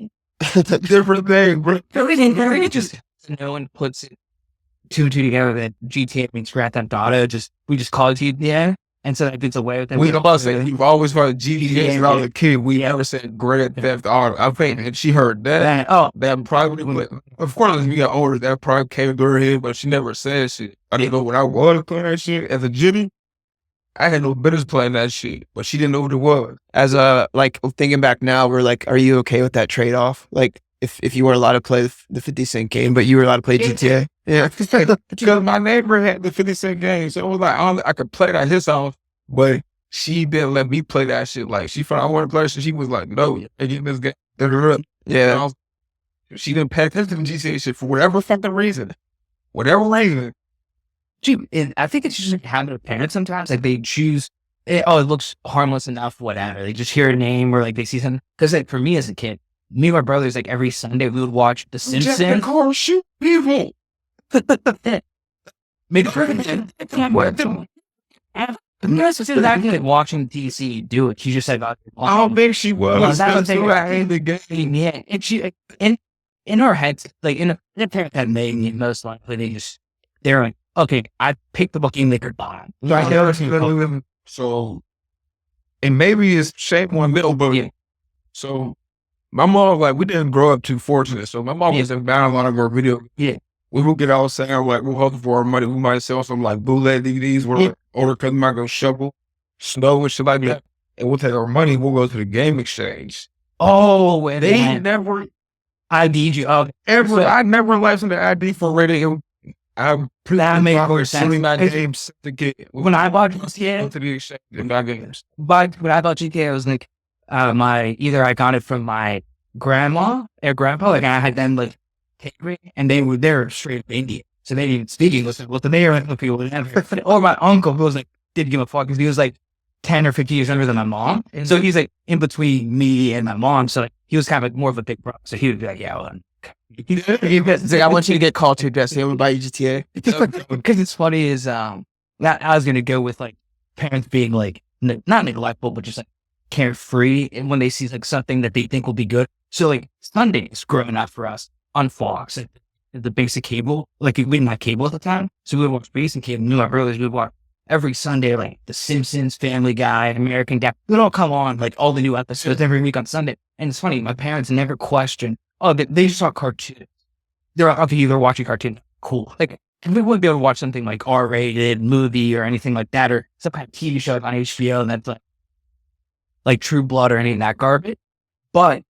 different thing, bro. It just no one puts it two and two together that GTA means Grand Theft Auto. We just call it GTA, and so that gets away with it. We always say we've always heard GTA when I was a kid. We never said Grand Theft Auto. I think and she heard that. That probably, of course, as we got older, that probably came to her head, but she never said shit. I didn't know when I was playing that shit as a Jimmy. I had no business playing that shit, but she didn't know what it was. As like thinking back now, we're like, are you okay with that trade off? Like if you weren't allowed to play the 50 Cent game, but you were allowed to play GTA. Yeah, because my neighbor had the 50 Cent game, so it was like I could play that his house, but she didn't let me play that shit. Like she found I wanted to play, so she was like, "No, I get this game." Yeah, she didn't pay attention to GTA shit for whatever fucking reason, whatever reason. Gee, I think it's just a habit of parents sometimes. Like they choose, it looks harmless enough, whatever. They just hear a name or like they see something. Because like for me as a kid, me and my brothers, like every Sunday we would watch The Simpsons. Just car shoot people. Maybe watching DC do it. She just said, I don't think she was. That's the game. Yeah, and she in her head, like in a parent head, maybe most likely they're like, okay, I picked the game they could buy. So, and maybe it's shape one middle, but so my mom, like, we didn't grow up too fortunate. So my mom was in buying a lot of our video. Yeah. We would get outside, like, we're hoping for our money. We might sell some, like, bootleg DVDs where older cousins might go shovel snow and shit like that. And we'll take our money, we'll go to the game exchange. Oh, and they never ID'd you. I never licensed the ID for radio. That makes more sense. My games to get when I bought GTA to the exchange in my games. But when I bought GTA, I was like, either I got it from my grandma or grandpa, like I had them like take me, and they're straight up Indian, so they didn't even speak English. Well, they were like people whatever. Or my uncle who was like didn't give a fuck because he was like 10 or 50 years younger than my mom, and so he's like in between me and my mom. So like he was kind of like more of a big brother. So he would be like, yeah, well. He's like, I want you to get called to Jesse. I'm gonna buy you GTA. Because it's funny is I was gonna go with like parents being like not neglectful, but just like carefree, and when they see like something that they think will be good. So like Sundays growing up for us on Fox, like, the basic cable, like we didn't have cable at the time, so we would watch basic cable. Knew our brothers would watch every Sunday, like The Simpsons, Family Guy, American Dad. It would all come on, like all the new episodes every week on Sunday. And it's funny, my parents never questioned. Oh, they just saw cartoons. They're like, okay, they're watching cartoon. Cool. Like, we wouldn't be able to watch something like R-rated movie or anything like that, or some kind of TV show on HBO that's like True Blood or any of that garbage. But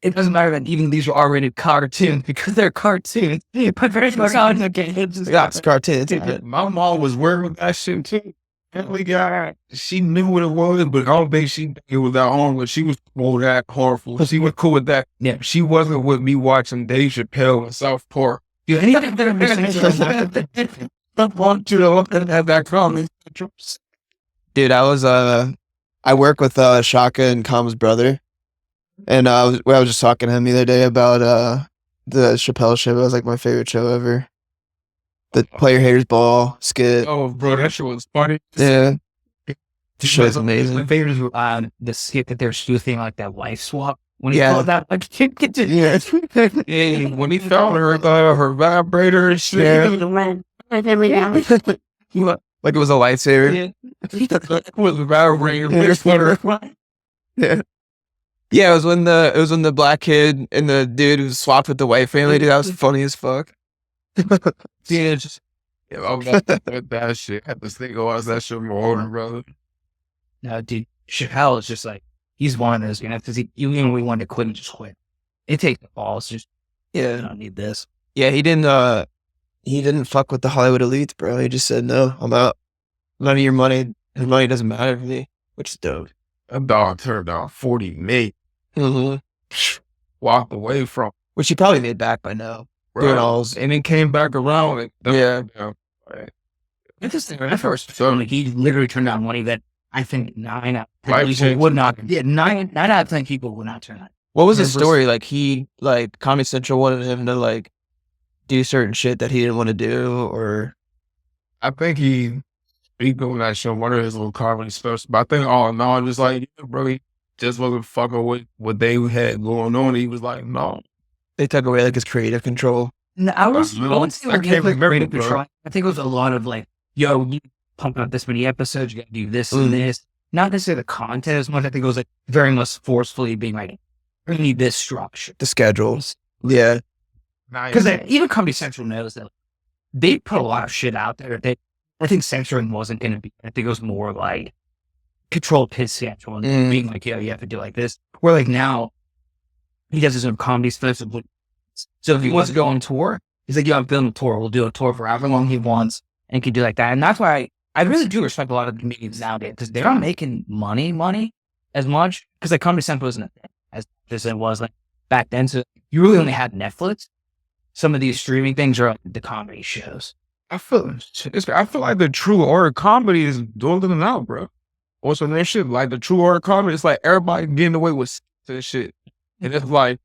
it doesn't matter that even these are R-rated cartoons because they're cartoons. But very much on okay, it's cartoons. My mom was wearing that shit too. Family Guy, she knew what it was, but I don't think she knew it was that harmless. She was more that harmful. She was cool with that. Yeah, she wasn't with me watching Dave Chappelle and South Park. I want you to look at that comment. Dude, I work with Shaka and Kam's brother, and I was just talking to him the other day about the Chappelle show. It was like my favorite show ever. The player haters ball skit. Oh, bro, that shit was funny. Yeah, the show is amazing. My favorite is the skit that they're doing like that wife swap. When he called that, like, yeah, when he found her vibrator and shit. Like it was a lightsaber. It was a vibrator. Yeah, it was when the black kid and the dude who swapped with the white family. Dude, that was funny as fuck. Yeah, I'm not with that shit. I had to think, watch that shit more older, brother. No, dude, Chappelle is just like, he's one of those, because even we wanted to quit and just quit. It takes the balls, just, I don't need this. Yeah, he didn't fuck with the Hollywood elites, bro. He just said, no, I'm out. None of your money His money doesn't matter to me, which is dope. That dog turned down 40 mate. Mm-hmm. Walked away from, Which he probably made back by now. bro. Doing all his- And then came back around. And Yeah. Interesting. When I first saw him, he literally turned down money that I think 9 out of 10 Life people changing. would not. Yeah, 9 out of 10 people would not turn down. What was his Remember- story? Like he, like Comedy Central wanted him to like do certain shit that he didn't want to do, or I think he on that show, one of his little comedy specials. But I think all in all, just like, yeah, bro, he just wasn't fucking with what they had going on. He was like, no. they took away like his creative control. No, I was. I wouldn't say I like, can't remember, creative bro. control. I think it was a lot of like, yo, you pump out this many episodes, you got to do this Mm. and this. Not necessarily the content as much. I think it was like very much forcefully being like, we need this structure. The schedules. Yeah. Because even Comedy Central knows that they put a lot of shit out there. I think censoring wasn't going to be. I think it was more like controlled his schedule and being like, yo, you have to do like this. Where like now, he does his own comedy special. So if he wants to go on tour, he's like, yo, I'm filming a tour. We'll do a tour for however long he wants and he can do like that. And that's why I really do respect a lot of the comedians nowadays because they're not making money as much because like Comedy Central isn't a thing as it was like back then. So you really only had Netflix. Some of these streaming things are like the comedy shows. I feel like the true horror comedy is dwindling out, bro. Also, that shit, like the true horror comedy, it's like everybody getting away with this shit. And it's like,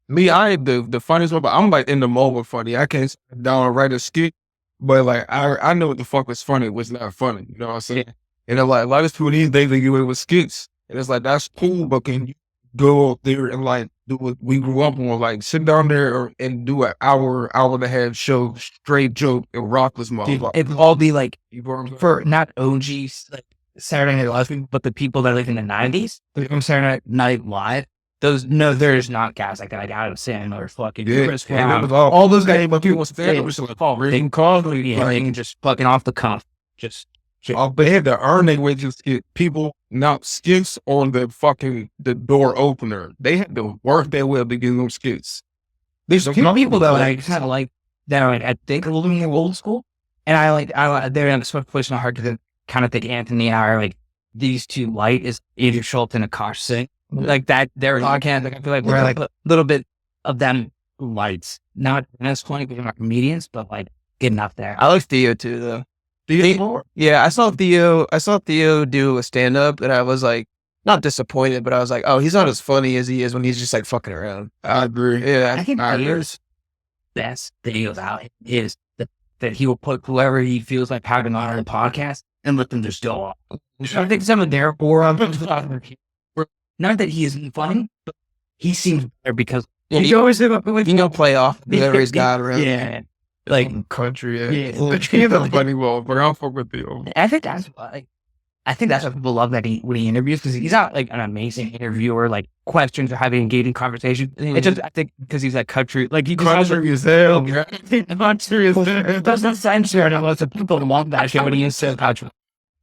me, I ain't the funniest one, but I'm like in the moment funny. I can't sit down and write a skit, but like, I know what the fuck was funny, what's not funny. You know what I'm saying? And I'm like, a lot of people these days, they get away with skits. And it's like, that's cool, but can you go up there and like do what we grew up on, like sit down there and do an hour and a half show, straight joke and rock this motherfucker. It'd all be like You know what I'm saying? for not OGs like Saturday Night Live people, but the people that live in the 90s from Saturday Night Live. There's not guys like that. Like Adam Sandler or fucking Chris Brown. all those guys, but people stand they- up, it's like, They can call they can just fucking off the cuff. Just but they had to earn their way to skit. People not skits on the door opener. They had to work their way to get them skits. there's some people though I kind of like that are like I think a little bit more old school, and I they're in a special place in my heart because I kind of think Anthony and I are like these two light is Andrew Schultz and Akash Singh like that. They're podcast. Like I feel like we're like a little bit of them lights, not as funny because we're not comedians, but like getting up there. I like Theo too, though. Yeah, I saw Theo do a stand up, and I was like, not disappointed, but I was like, oh, he's not as funny as he is when he's just like fucking around. I agree. Yeah, I think I agree. Theo's best videos out is that he will put whoever he feels like having on the podcast and let them just go off. I think some of their not that he isn't funny, but he seems better because Yeah, he always have a you can play off whoever he's got around. Yeah, like Country, yeah. But he's a funny one, but I'll fuck with you. I think that's why. I think that's why people love that when he interviews because he's not like an amazing interviewer. Like questions or having engaging conversation. It's just I think because he's like country, like he just has Country as hell. country as hell. Doesn't censor and lots of people want that shit when he is so country.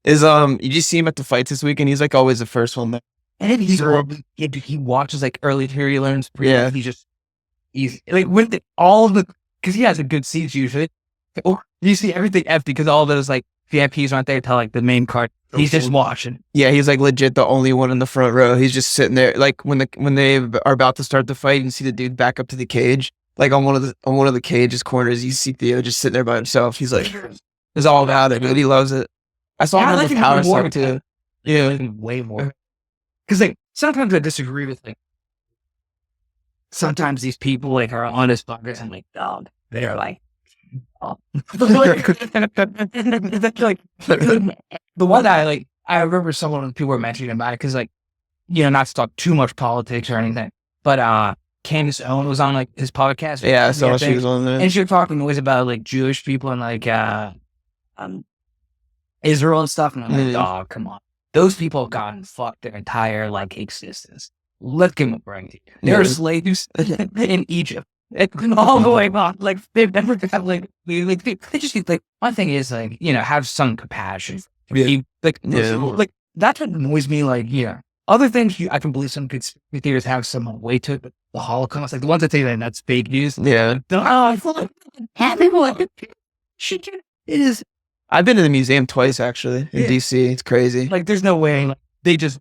Is you just see him at the fights this week, and he's like always the first one there. And he watches like early here. He learns. Yeah. He's like with because he has a good seats usually. Or you see everything empty because all those like VIPs aren't there till like the main card. He's just watching. Yeah, he's like legit the only one in the front row. He's just sitting there, like when they are about to start the fight, and see the dude back up to the cage, like on one of the cage's corners. You see Theo just sitting there by himself. He's like, it's all about it, dude. He loves it. I saw him with power stuff too. Yeah, way more. Because like sometimes I disagree with like sometimes these people like are honest buggers and like dog. They're like. Oh. Like the one that I remember people were mentioning about it because like not to talk too much politics or anything, but Candace Owen was on like his podcast. Yeah, I saw she was on there, and she was talking always about like Jewish people and like Israel and stuff, and I'm like, oh come on, those people have gotten fucked their entire like existence. Let's give them a break. They're slaves in Egypt. All the way on, like they've never got like they just like my thing is like have some compassion. Yeah. Like that's what annoys me. Like other things I can believe some conspiracy theories have some weight to it, but the Holocaust, like the ones that say that that's fake news. Yeah. I feel like happy like shit. It is. I've been to the museum twice actually in Yeah. DC. It's crazy. Like, there's no way like,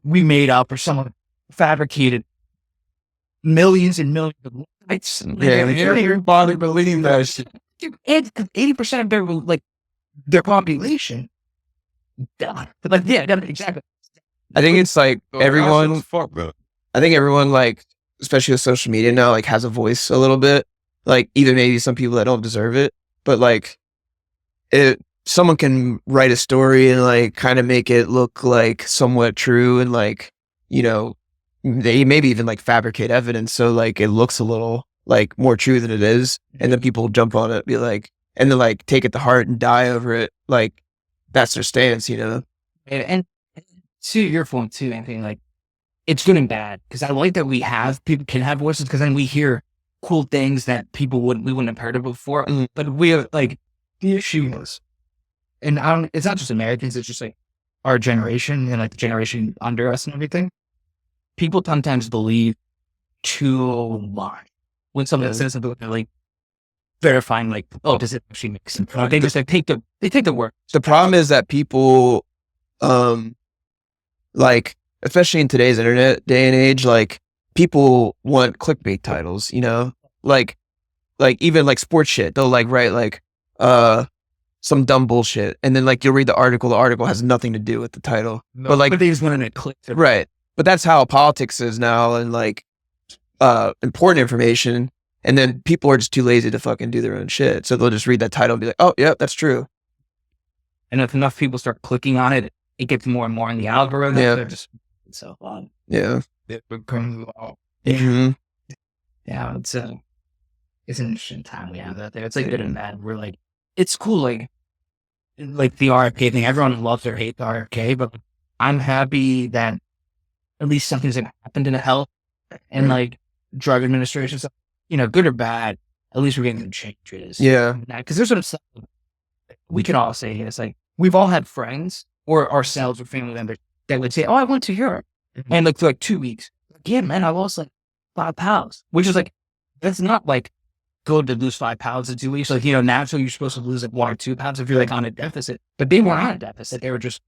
we made up or someone fabricated millions and millions of lights. Yeah, Like, everybody believe that shit. 80% of their population. Like, yeah, exactly. I think it's like everyone. Fuck that. I think everyone, like, especially with social media now, like, has a voice a little bit. Like, either maybe some people that don't deserve it, but like, someone can write a story and like kind of make it look like somewhat true, and like, you know, they maybe even like fabricate evidence so like it looks a little like more true than it is, and then people jump on it, be like, and then like take it to heart and die over it. Like, that's their stance, you know. And to your point too, Anthony, like, it's good and bad, because I like that people can have voices, because then we hear cool things that we wouldn't have heard of before. Mhm. But we have like the issue is, and it's not just Americans, it's just like our generation and like the generation under us and everything. People sometimes believe too much when someone says something, they're like verifying, like, oh, does it actually make sense? They just like take the word. The problem is that people, like, especially in today's internet day and age, like, people want clickbait titles, you know, like even like sports shit. They'll like write like, some dumb bullshit, and then like you'll read the article has nothing to do with the title, but like, But they just wanted to click to right. But that's how politics is now, and like, important information. And then people are just too lazy to fucking do their own shit. So they'll just read that title and be like, oh, yeah, that's true. And if enough people start clicking on it, it gets more and more in the algorithm. Yeah. They're just so fun. Yeah. It becomes law. Mhm. Yeah, it's an interesting time we have out there. It's like good and bad. We're like, it's cool, like the RFK thing. Everyone loves or hates the RFK, but I'm happy that at least something's happened in the health and like drug administration stuff. You know, good or bad, at least we're getting some changes. Yeah. Because there's some stuff we can all say. It's like, we've all had friends or ourselves or family members that would say, oh, I went to Europe. And like for like 2 weeks, like, yeah, man, I lost like 5 pounds, which is like, that's not like good to lose 5 pounds in 2 weeks. Like, you know, naturally you're supposed to lose like 1 or 2 pounds if you're like on a deficit, but they weren't on a deficit. They were just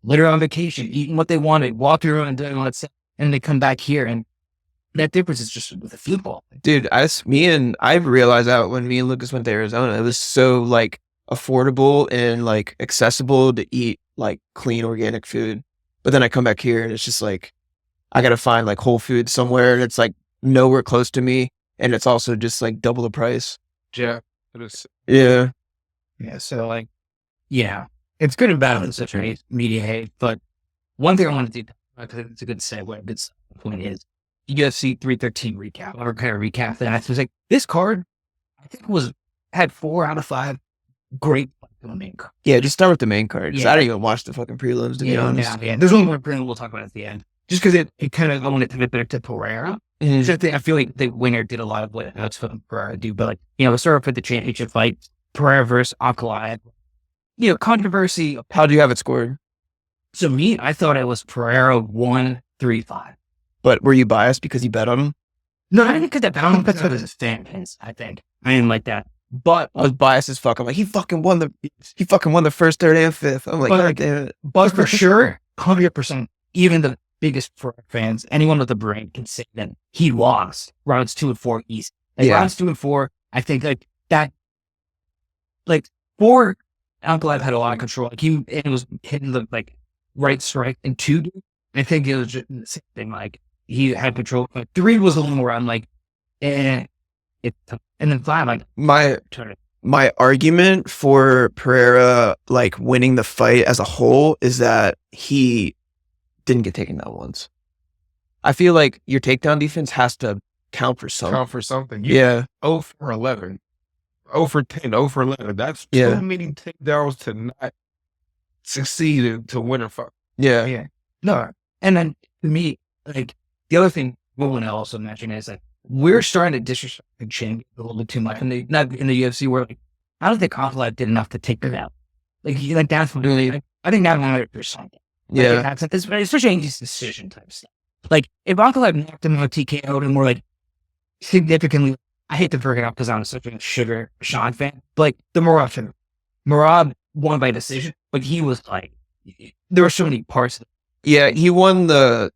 literally on vacation, eating what they wanted, walking around and doing all that stuff. And they come back here, and that difference is just with the football. Dude, I realized that when me and Lucas went to Arizona, it was so like affordable and like accessible to eat like clean organic food. But then I come back here and it's just like, I got to find like Whole Foods somewhere that's like nowhere close to me. And it's also just like double the price. Yeah. It is. Yeah. Yeah. So like, yeah, it's good and bad with such a media hate. But one thing I want to do, because it's a good segue, a good point is UFC 313 recap. Or kind of recap that. I was like, this card, I think had 4 out of 5 great on the main card. Yeah. Just start with the main card. Cause Yeah. I didn't even watch the fucking prelims, to be honest. Yeah. There's only one print we'll talk about at the end. Just because it kind of owned it to bit to Pereira. Mhm. So I feel like the winner did a lot of what that's what Pereira do. But like, you know, let's start off with the championship fight. Pereira versus Ankalaev. You know, controversy. How do you have it scored? So me, I thought it was Pereira 1-3-5. But were you biased because you bet on him? No, I didn't get that down because of his fan pins, I think. I didn't like that. But I was biased as fuck. I'm like, he fucking won the first, third, and fifth. I'm like, But, God like, damn it. But for sure, 100%, even the biggest fans, anyone with a brain can say that he lost rounds 2 and 4 easy. Like Yeah. rounds 2 and 4, I think like that, like 4, Ankalaev had a lot of control. Like it was hitting the like right strike, and 2, I think it was just the same thing. Like he had control. But 3 was the one where I'm like, and then 5, like turn it. My argument for Pereira like winning the fight as a whole is that he didn't get taken down once. I feel like your takedown defense has to count for something. Count for something. You Yeah. 0 for 11. 0 for 10, 0 for 11. That's Yeah. too many takedowns to not succeed to win a fight. Yeah. Yeah. No. And then to me, like the other thing we want to also mention is like we're starting to disrespect the chin a little bit too much in the UFC where like I don't think Ankalaev did enough to take it out. Like that's really like, I think that's 100%. Like, Yeah. especially in these decision type stuff. Like if Ankalaev knocked him out TKO'd him more like significantly, I hate to bring it up because I'm such a Sugar Sean fan, but like the Merab won by decision, but he was like, there were so many parts. Yeah, he won the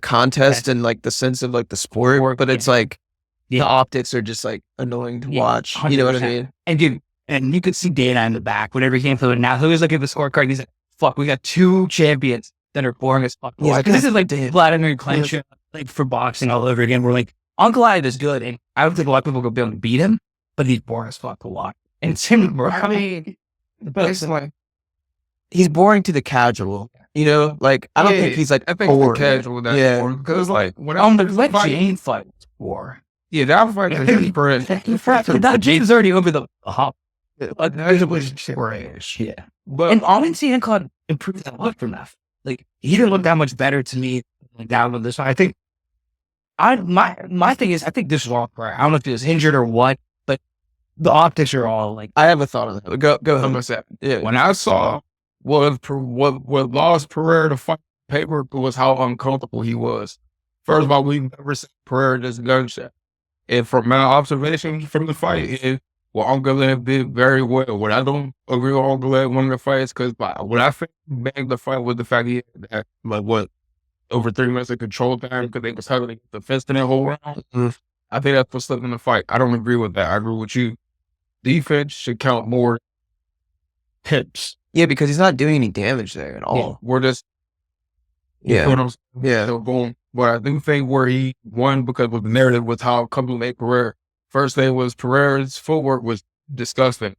contest and like the sense of like the sport, but it's like the optics are just like annoying to watch. 100%. You know what I mean? And dude, and you could see Dana in the back whenever he came through. And now he was looking at the scorecard. And he's like, "Fuck, we got 2 champions that are boring as fuck." Yeah, This is like Vladimir Klitschko, like for boxing all over again. We're like, Ankalaev is good, and I don't think a lot of people will be able to beat him, but he's boring as fuck to watch. And Tim, I mean, but it's like he's boring to the casual. You know, like I don't think he's like I think bored. the casual that because like when on the Let Jane fight was boring. yeah, that fight is pretty. That Jane's already over the hop. That was trash. Yeah. But And honestly, Ankalaev improved that look from that. Like he didn't look that much better to me like down on this one. I think my thing is I think this is all right. I don't know if he was injured or what, but the optics are all like I have a thought on that. Go I'm ahead. saying, Yeah. when I saw what lost Pereira to fight paper was how uncomfortable he was. First of all, we've never seen Pereira just gunshot. And from my observation from the fight, Ankalaev did very well. What I don't agree with Ankalaev winning the fight is because what I think made the fight was the fact he had that, like what, over 3 minutes of control time because they was having the fence in that whole round. Mm-hmm. I think that's what slipped in the fight. I don't agree with that. I agree with you. Defense should count more hits. Yeah, because he's not doing any damage there at all. We're just Yeah. you know what I'm saying? Yeah. So boom. But I do think where he won because of the narrative was how comfortable made Pereira. First thing was Pereira's footwork was disgusting.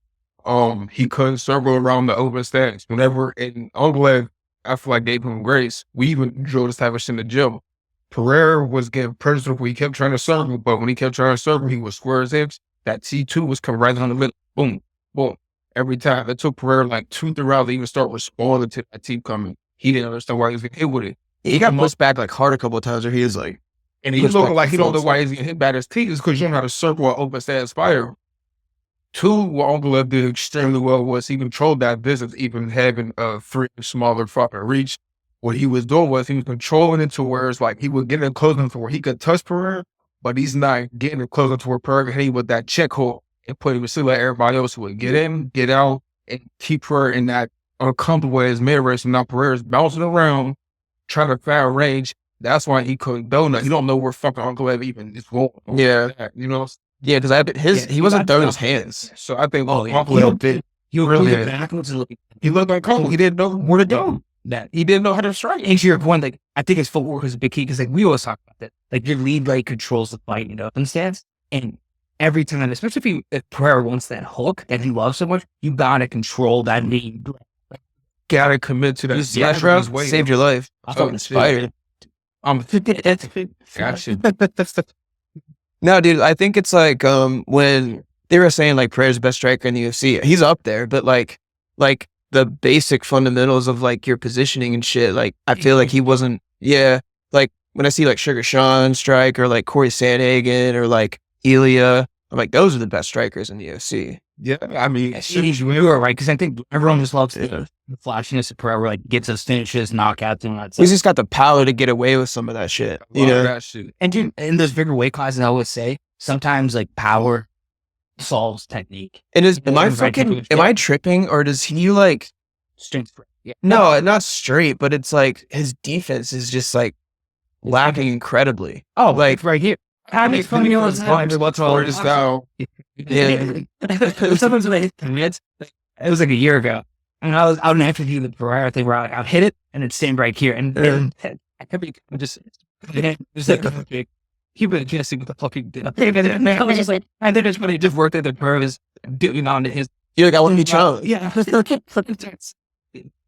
He couldn't circle around the open stance. Whenever in Ankalaev, I feel like gave him grace. We even drilled this type of shit in the gym. Pereira was getting personal when he kept trying to circle, but when he kept trying to circle, he was square as hips. That T2 was coming right down the middle. Boom, boom. Every time. It took Pereira like 2-3 rounds to even start responding to that T coming. He didn't understand why he was getting hit with it. He got pushed back like hard a couple of times where he was like, And he looked like he don't know why he's getting hit by his teeth. It's because you don't know how to circle or open stance fire. 2, what Ankalaev did extremely well was he controlled that distance, even having a 3 smaller fucking reach. What he was doing was he was controlling it to where it's like he would get in close enough to where he could touch Pereira, but he's not getting it close enough to where Pereira could hit him with that check hold and put him to like everybody else who would get in, get out, and keep Pereira in that uncomfortable way as mid-range. And now Pereira's bouncing around, trying to find range. That's why he couldn't donut. He don't know where fucking Ankalaev even is going. Yeah. You know? yeah, because he wasn't throwing his hands. So I think Ankalaev did. he really really did. backwards and looking. He looked uncomfortable. He didn't know where to go. That He didn't know how to strike. and to your point, like I think his footwork is a big key because like we always talk about that. Like your lead leg controls the fight in open stance, and every time, especially if Pereira wants that hook that he loves so much, you gotta control that lead. Gotta commit to that. You see that, bro? Saved your life. I Oh, fucking inspired. Gotcha. No, dude, I think it's like when they were saying like Pereira's the best striker in the UFC. He's up there, but like the basic fundamentals of like your positioning and shit, like I feel like he wasn't. Yeah, like when I see like Sugar Sean strike or like Corey Sandhagen or like Ilya, I'm like those are the best strikers in the UFC. Yeah, I mean, You were right because I think everyone just loves the flashiness of Pereira, like gets us finishes, knockouts, and that's He's just got the power to get away with some of that shit. You know? that shit. And dude, in those bigger weight classes, I always say sometimes like power solves technique. And am I Right, am I tripping or does he like? Strength. Yeah. No, not straight, but it's like his defense is just like lacking incredibly. Oh, Like- like right here. I mean, funny all the time. What's all Or just how Yeah. Sometimes when I hit the mids, it was like a year ago, and I was out and after do the Pereira thing where I'll hit it and it's staying right here, and I could be just like he was just with the fucking. I was just like, I think it's when he just worked at the Pereira is doing on his. You're like, I want to be challenged. Yeah,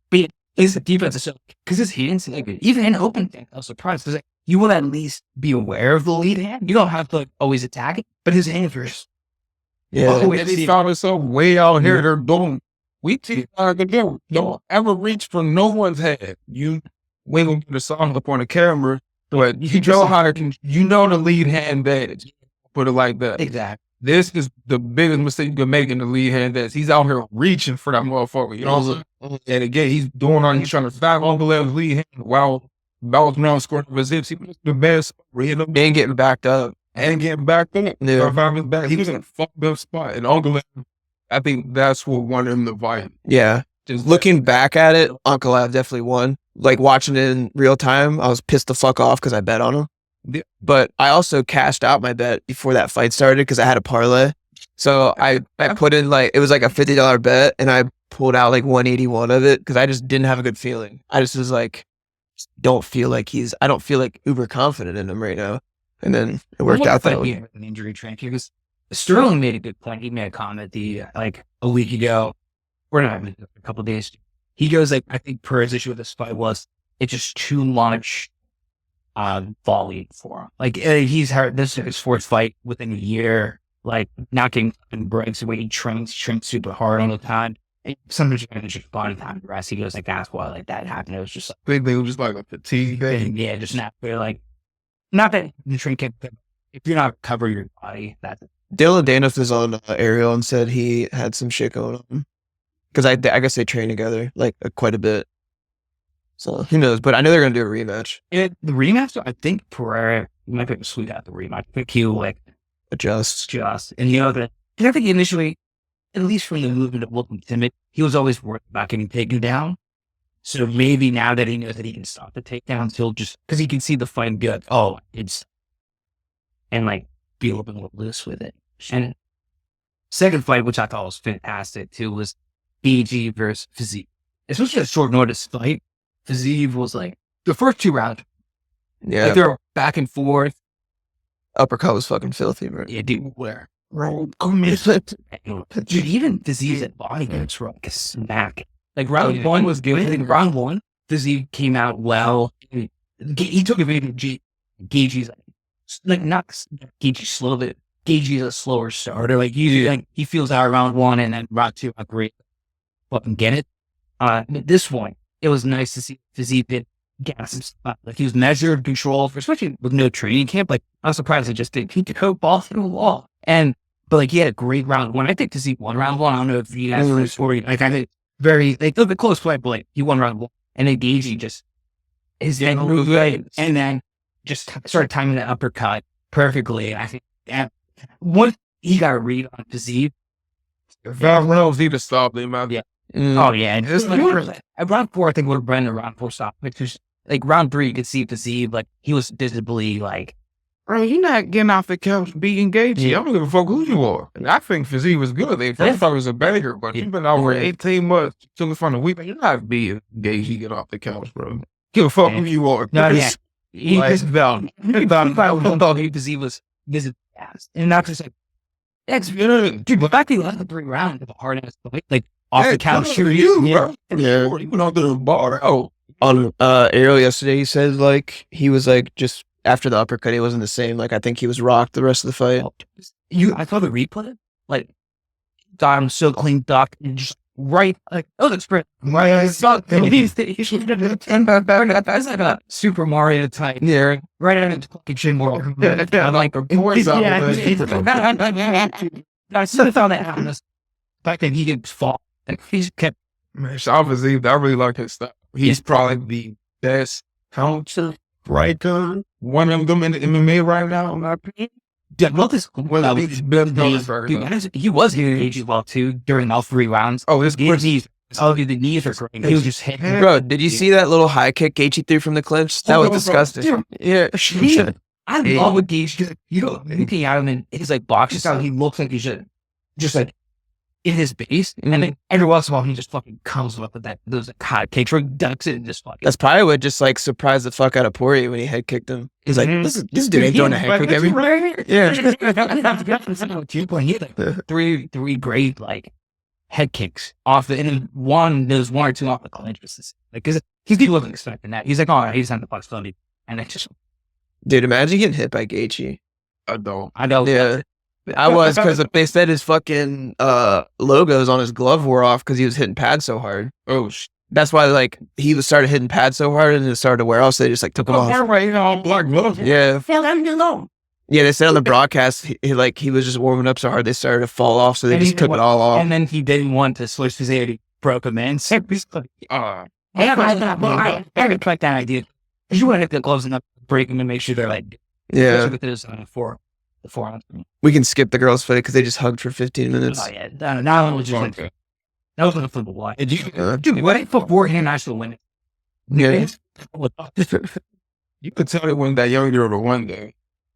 but his defense is so because his hands like even in open thing, I was surprised because like, you will at least be aware of the lead hand. You don't have to like, always attack it, but his hands are just Yeah. and he found himself way out here. They're doing. We teach how to do. Don't ever reach for no one's head. You wiggle the song up on the camera, but you know how to. You know the lead hand advantage. Put it like that. exactly. This is the biggest mistake you can make in the lead hand. That he's out here reaching for that motherfucker. You know what I'm saying? And again, he's doing on. He's trying to find Ankalev's lead hand while bouncing around scoring with his hips. He was the best. Reading him And getting backed up. and getting back in it. Yeah. He was in a fucked up spot. And Ankalaev, I think that's what won him the fight. Yeah. Just Looking back at it, Ankalaev definitely won. Like watching it in real time, I was pissed the fuck off because I bet on him. Yeah. But I also cashed out my bet before that fight started because I had a parlay. So I put in like, it was like a $50 bet and I pulled out like 181 of it because I just didn't have a good feeling. I just was like, I don't feel like uber confident in him right now. And then it worked out that way. An injury trend here because Sterling made a good point. He made a comment like a week ago, or not, a couple of days. He goes like, I think Pereira's issue with this fight was it's just too much volume for him. Like he's hurt. This is his fourth fight within a year. Like not getting breaks the way he trains super hard all the time. And sometimes you're gonna just body time to rest. He goes like, that's why like that happened. It was just I think it was just like a fatigue thing. yeah, just not very like not that the train can't. If you're not covering your body, that's Dylan Daniels was on Ariel and said he had some shit going on. Because I guess they train together like quite a bit. So who knows? But I know they're going to do a rematch. the rematch. I think Pereira might be able to sweep out the rematch. I think he'll like Adjust. and and I think initially, at least from the movement of looking timid, he was always worried about getting taken down. So maybe now that he knows that he can stop the takedowns, he'll just because he can see the fight and be like, oh, it's and like be a little bit more loose with it. And second fight, which I thought was fantastic too, was BG versus Fiziev. Especially a short notice fight. Fiziev was like the first 2 rounds. Yeah. Like they were back and forth. Uppercut was fucking filthy, bro. Yeah, dude, where? Dude, even Fiziev's at body games were like a smack. Like round 1 was good. I think round 1, Fiziev came out well. He took advantage of Gaethje's like not Gaethje slow, but Gaethje's a slower starter. Like he feels out round 1 and then round 2, like great. Fucking get it. At this point, it was nice to see Fiziev get some stuff. Like he was measured, controlled, especially with no training camp. Like I was surprised he just did. He could go ball through the wall. But like he had a great round 1. I think Fiziev won round 1. I don't know if you guys were sporting. Like I think very like a little bit close play, but like he won round 1. And then Gaethje just his head moved right, and then just started timing the uppercut perfectly. I think that once he got a read on Fiziev, If that Reynolds need to stop them, man. Yeah. Oh yeah, and just like round 4, I think would have been a round 4 stop. Which was like round 3, you could see Fiziev like he was visibly like, Bro, you're not getting off the couch beating Gaethje. I don't give a fuck who you are. And I think Fiziev was good. They first thought he was a banger, but he's been out for 18 months till the front of the week. You're not beating Gaethje get off the couch, bro. Give a fuck who you are. no, yeah. He was about Fiziev was visible fast, and not just like that's good, dude. But back to the last 3 rounds of a hard ass fight, like off the couch, bro. Yeah. Yeah. You went out to the bar. Oh, On Ariel yesterday, he said like he was like just after the uppercut, he wasn't the same. Like I think he was rocked the rest of the fight. I saw the replay, like got him so clean duck and just right like that's great. He's like a Super Mario type. Yeah. Right out into fucking chin world. I'm like, I still found that happened. The fact that he didn't fall. Like, he's kept. man, Stout PGH, I really like his stuff. He's probably the best counter striker. One of them in the MMA right now, in my opinion. Dude, I love this. Well, he's been He was engaged well too during all 3 rounds. Oh, his knees. Oh, the knees are great. He was just hitting. Bro, did you see that little high kick Gaethje threw from the clinch? That was disgusting. Dude, Yeah. I love what Gaethje. You know, looking at him in his like boxing style, he looks like he should just like in his base, and then every once in a while he just fucking comes up with those like, hot kicks, or ducks it and just fucking. That's probably what just like surprised the fuck out of Poirier when he head kicked him. He's like, this dude ain't throwing a head kick every. Yeah. He had like three great like head kicks off the, and then there's 1 or 2 off the clinch. Like, cause he wasn't expecting that. He's like, oh, he's on the possibility, and it just. Dude, imagine getting hit by Gaethje. I don't. I know. Yeah. I was, because they said his fucking logos on his glove wore off because he was hitting pads so hard. Oh, That's why like he started hitting pads so hard and it started to wear off, so they just like took them off. Black glove. Yeah. Yeah, they said on the broadcast he was just warming up so hard they started to fall off, so they just took it all off. And then he didn't want to switch his ear. He broke him in. I like that idea. You want to hit the gloves and break them and make sure they're like yeah. with this for. the 4 ounce. We can skip the girls' fight because they just hugged for 15 minutes. Oh yeah, that one was just like, Okay. that was a flip of life. Uh, Dude, what before him actually win it? Yeah. You could tell it wasn't that young girl to one day.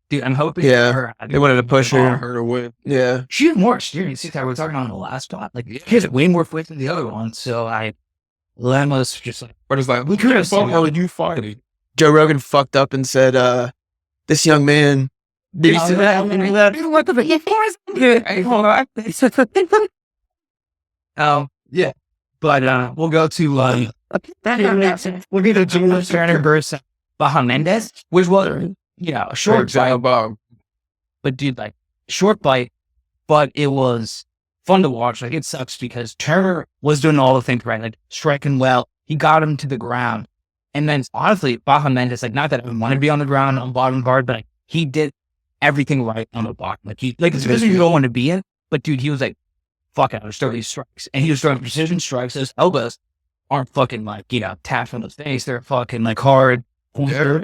Dude, I'm hoping Yeah. for her. They wanted to push I her. her to win. Yeah. She has more experience. See, that we were talking on the last spot. Like, she has way more fights than the other one. So Lemma's just like, But it's like, We could have fuck seen are you fighting? Joe Rogan fucked up and said, this young man. Did he say that? Hey, hold on. Yeah. But we'll go to we'll get to Julius Turner versus Baja Mendez, which was a short fight. Bob. But dude, like short fight, but it was fun to watch. Like it sucks because Turner was doing all the things right, like striking well. He got him to the ground, and then honestly, Baja Mendez, like not that I want to be on the ground on bottom guard, but like, he did everything right on the bottom. Like it's a position you don't want to be in. But dude, he was like, "Fuck it, I was throwing these strikes," and he was throwing precision strikes. His elbows aren't fucking like tapped on his face. They're fucking like hard. Yeah.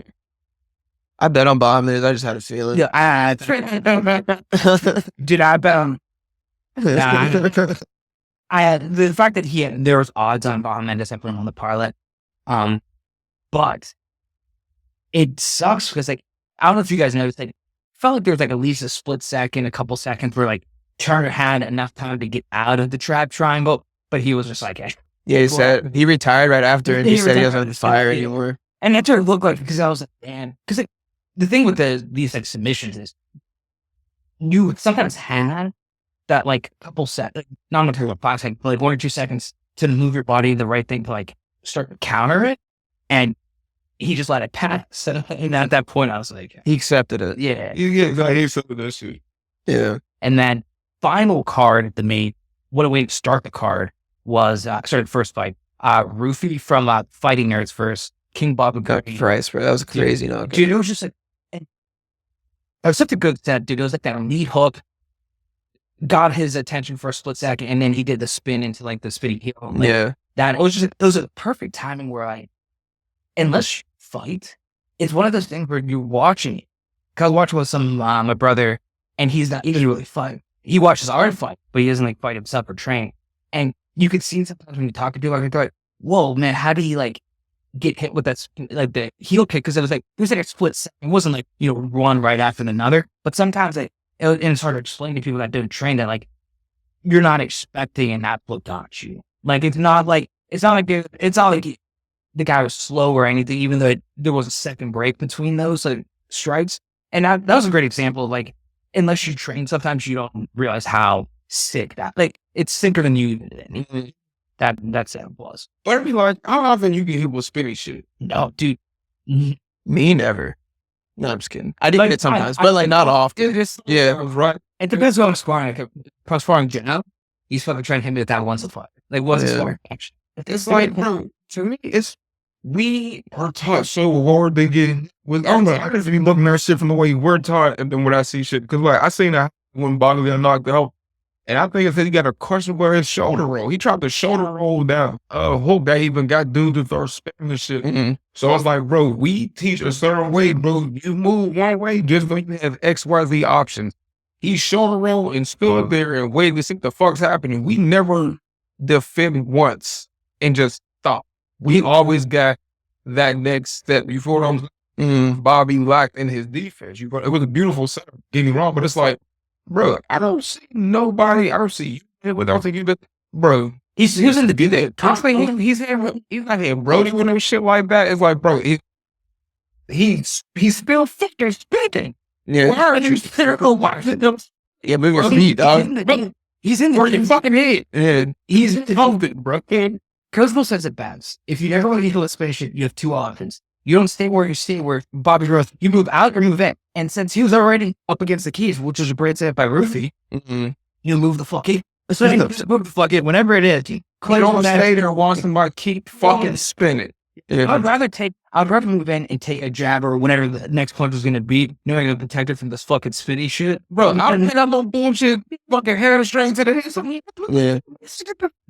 I bet on Bob Mendez. I just had a feeling. Yeah, dude, I bet on. I had the fact that there was odds on Baja Mendez. I put him on the parlay, but it sucks because like I don't know if you guys noticed, like it felt like there was like at least a split second, a couple seconds where like Turner had enough time to get out of the trap triangle, but he was just like, Yeah, he said he retired right after, and he said he doesn't fire anymore. and that's what it looked like because I was like, man, because like the thing with these like submissions is you sometimes had that like couple seconds, like, not going to talk about 5 seconds, but like 1 or 2 seconds to move your body the right thing to like start to counter it, and he just let it pass. And at that point, I was like, He accepted it. yeah. You get like he's some of that shit. Yeah. And then final card at the main, what a way to start the card was the first fight. Rufy from Fighting Nerds versus King Bob and Got price, bro. That was a crazy knockout. Dude, it was just like, it was such a good set, dude. It was like that knee hook, got his attention for a split second, and then he did the spin into like the spinning heel. Like, Yeah. that it was just, it was a perfect timing where unless you fight, it's one of those things where you're watching it. Cause I was watching with my brother, and he doesn't really fight. He watches our fight, but he doesn't like fight himself or train. And you could see sometimes when you talk to people, like, they're like, whoa, man, how did he like get hit with that, like the heel kick? Cause it was like a split second. It wasn't like, one right after another, but sometimes and it's hard to explain to people that don't train that like, you're not expecting an apple dodge you. Like, it's not like the guy was slow or anything, even though there was a second break between those like strikes. And that was a great example of like, unless you train, sometimes you don't realize how sick that, like, it's sicker than you even that sound was. But it'd be like, how often you get hit with spinny shit? No, dude. Me never. No, I'm just kidding. I did Like, get it sometimes, but like not often. Yeah, it was right. It depends on what I'm sparring. Like, if I was sparring Jenna, he's fucking trying to hit me with that once a fight. Like, once a sparring action. It's like, bro, to me, we are taught so hard to get with. I don't know. I just be looking at shit from the way we're taught, and then when I see shit, because like I seen that when Bobby got knocked out, and I think if he got a questionable his shoulder roll, he tried to shoulder roll down. Hope that even got dude to start spinning and shit. Mm-mm. So I was like, bro, we teach a certain way, bro. You move one way just when you have X, Y, Z options. He shoulder rolled and stood there and waited to see what the fuck's happening. We never defended once and just stopped. We always got that next step before them. Bobby locked in his defense. It was a beautiful setup, get me wrong, but it's like, bro, I don't see nobody. I don't see you without thinking, but bro, He's in the beat. he's not here, Brody with no shit like that. It's like, bro, he's still thicker spitting. Yeah. Why are you still watching them? Yeah, move your feet, dog. He's in Or your fucking head. Yeah. He's involved, bro. Cosmo says it best. If you never want to heal a spaceship, you have two options. You don't stay where you stay, where Bobby Roth, you move out or move in. And since he was already up against the keys, which was a great set by Rufy, you move the fuck in. So you just move the fuck in, whenever it is. You Don't stay there and watch somebody keep fucking spinning. Yeah. I'd rather move in and take a jab or whenever the next punch is going to be, knowing I'm protected from this fucking spinny shit. Bro, I don't think I'm no bullshit fucking hair strings to this. Yeah.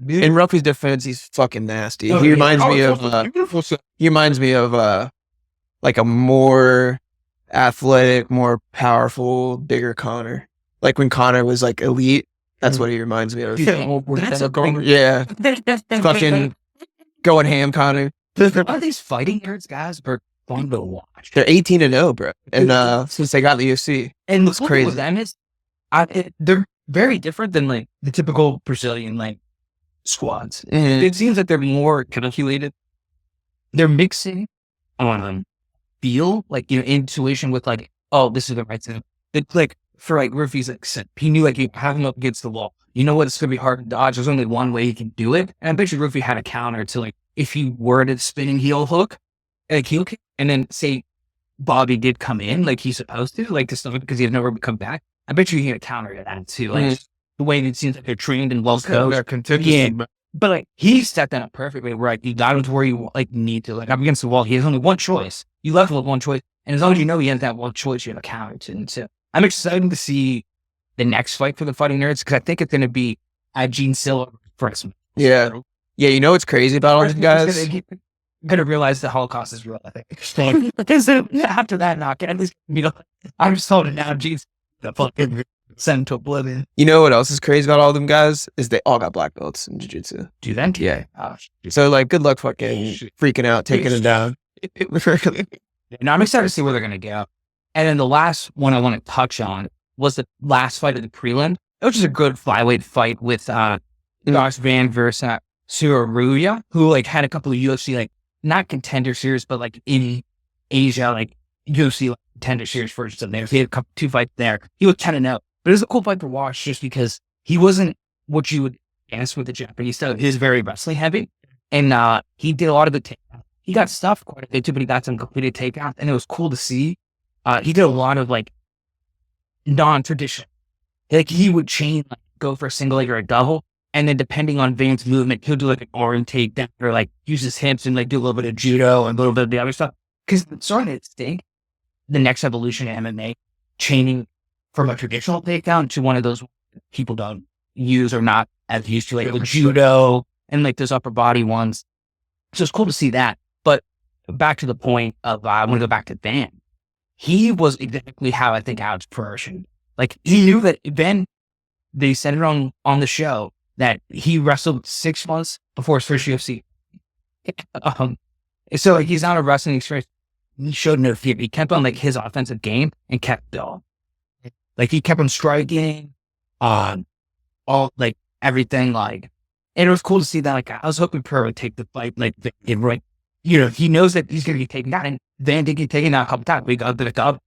In Ruffy's defense, he's fucking nasty. Oh, He yeah. reminds me of beautiful stuff. like a more athletic, more powerful, bigger Connor. Like when Connor was like elite, that's what he reminds me of. That's a great. Yeah, fucking going ham, Connor. A lot of these fighting nerds guys are fun to watch. They're 18-0, bro, and since they got the UFC, And it's what's crazy. crazy with them is, they're very different than like the typical Brazilian like squads. Mhm. It seems like they're more calculated. They're mixing on feel, like, you know, intuition with like, oh, this is the right thing. It's like for like Rufy's like he knew like you have him up against the wall. You know what? It's gonna be hard to dodge. There's only one way he can do it. And I bet you Rufy had a counter to like if he were to spinning heel hook, like heel kick, and then say Bobby did come in like he's supposed to, like to stomach because he had nowhere to come back. I bet you he had a counter to that too. Like the way it seems like they're trained and well coached. contingency. Yeah. But like he set that up perfectly, where like you got him to where you like need to, like up against the wall. He has only one choice. You left him with one choice, and as long as you know he has that one choice, you have a counter to. And so I'm excited to see the next fight for the Fighting Nerds because I think it's going to be at Gene Silla first. Yeah. You know what's crazy about all these guys? Gonna realize the Holocaust is real. I think because after that knockout, at least you know I'm just told it now. Geez, the fucking sent to oblivion. You know what else is crazy about all them guys is they all got black belts in jiu-jitsu. Do then? Yeah. Oh, So like, good luck fucking freaking out, taking it down. Now I'm excited to see where they're gonna go. And then the last one I want to touch on was the last fight of the prelim, which is a good flyweight fight with Josh Van versus Suruya, who like had a couple of UFC like not contender series, but like in Asia, like UFC like, contender series versions of there. He had two fights there. He was 10-0, but it was a cool fight to watch just because he wasn't what you would guess with the Japanese style. He was very wrestling heavy, and he did a lot of the takedowns. He got stuffed quite a bit too, but he got some completed takedowns, and it was cool to see. He did a lot of like non-traditional, like he would chain, like go for a single leg or a double. And then depending on Van's movement, he'll do like an arm takedown or like use his hips and like do a little bit of judo and a little bit of the other stuff. Because it's starting to think the next evolution in MMA, chaining from a traditional takedown to one of those people don't use or not as used to, like the judo and like those upper body ones. So it's cool to see that. But back to the point of, I want to go back to Van. He was exactly how I think Alex Pereira. Like he knew that Van, they said it on the show, that he wrestled 6 months before his first UFC. So like, he's not a wrestling experience. He showed no fear. He kept on like his offensive game and kept going. Like he kept on striking, all like everything. Like, and it was cool to see that. Like I was hoping Pereira would take the fight. Like right, you know, he knows that he's going to get taken down, and Van did get taken down a couple times. We got the up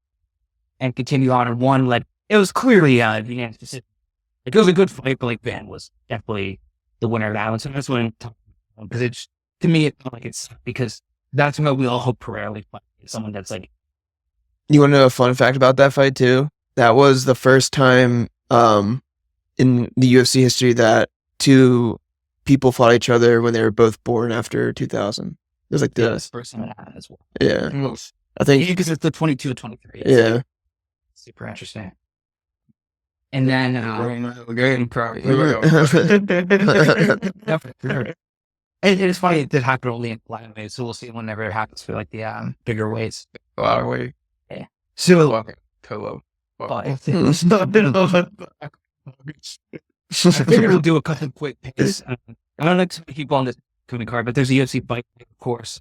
and continue on and won. Like it was clearly it was a good fight, but like Van was definitely the winner of that one. So that's what I'm talking about. Because it's, to me, it felt like it's because that's what we all hope Pereira like fight. Someone that's like. You want to know a fun fact about that fight too? That was the first time in the UFC history that two people fought each other when they were both born after 2000. It was like this. First time it happened as well. Yeah. I think. Because it's the 22 and 23. Yeah. Super interesting. And then, it is funny it did happen only in lightweight, so we'll see whenever it happens for like the bigger weights. Lightweight. Yeah. So, Pillow. but I figured we'll do a couple quick picks. I don't know to keep on this coming card, but there's a UFC fight, of course,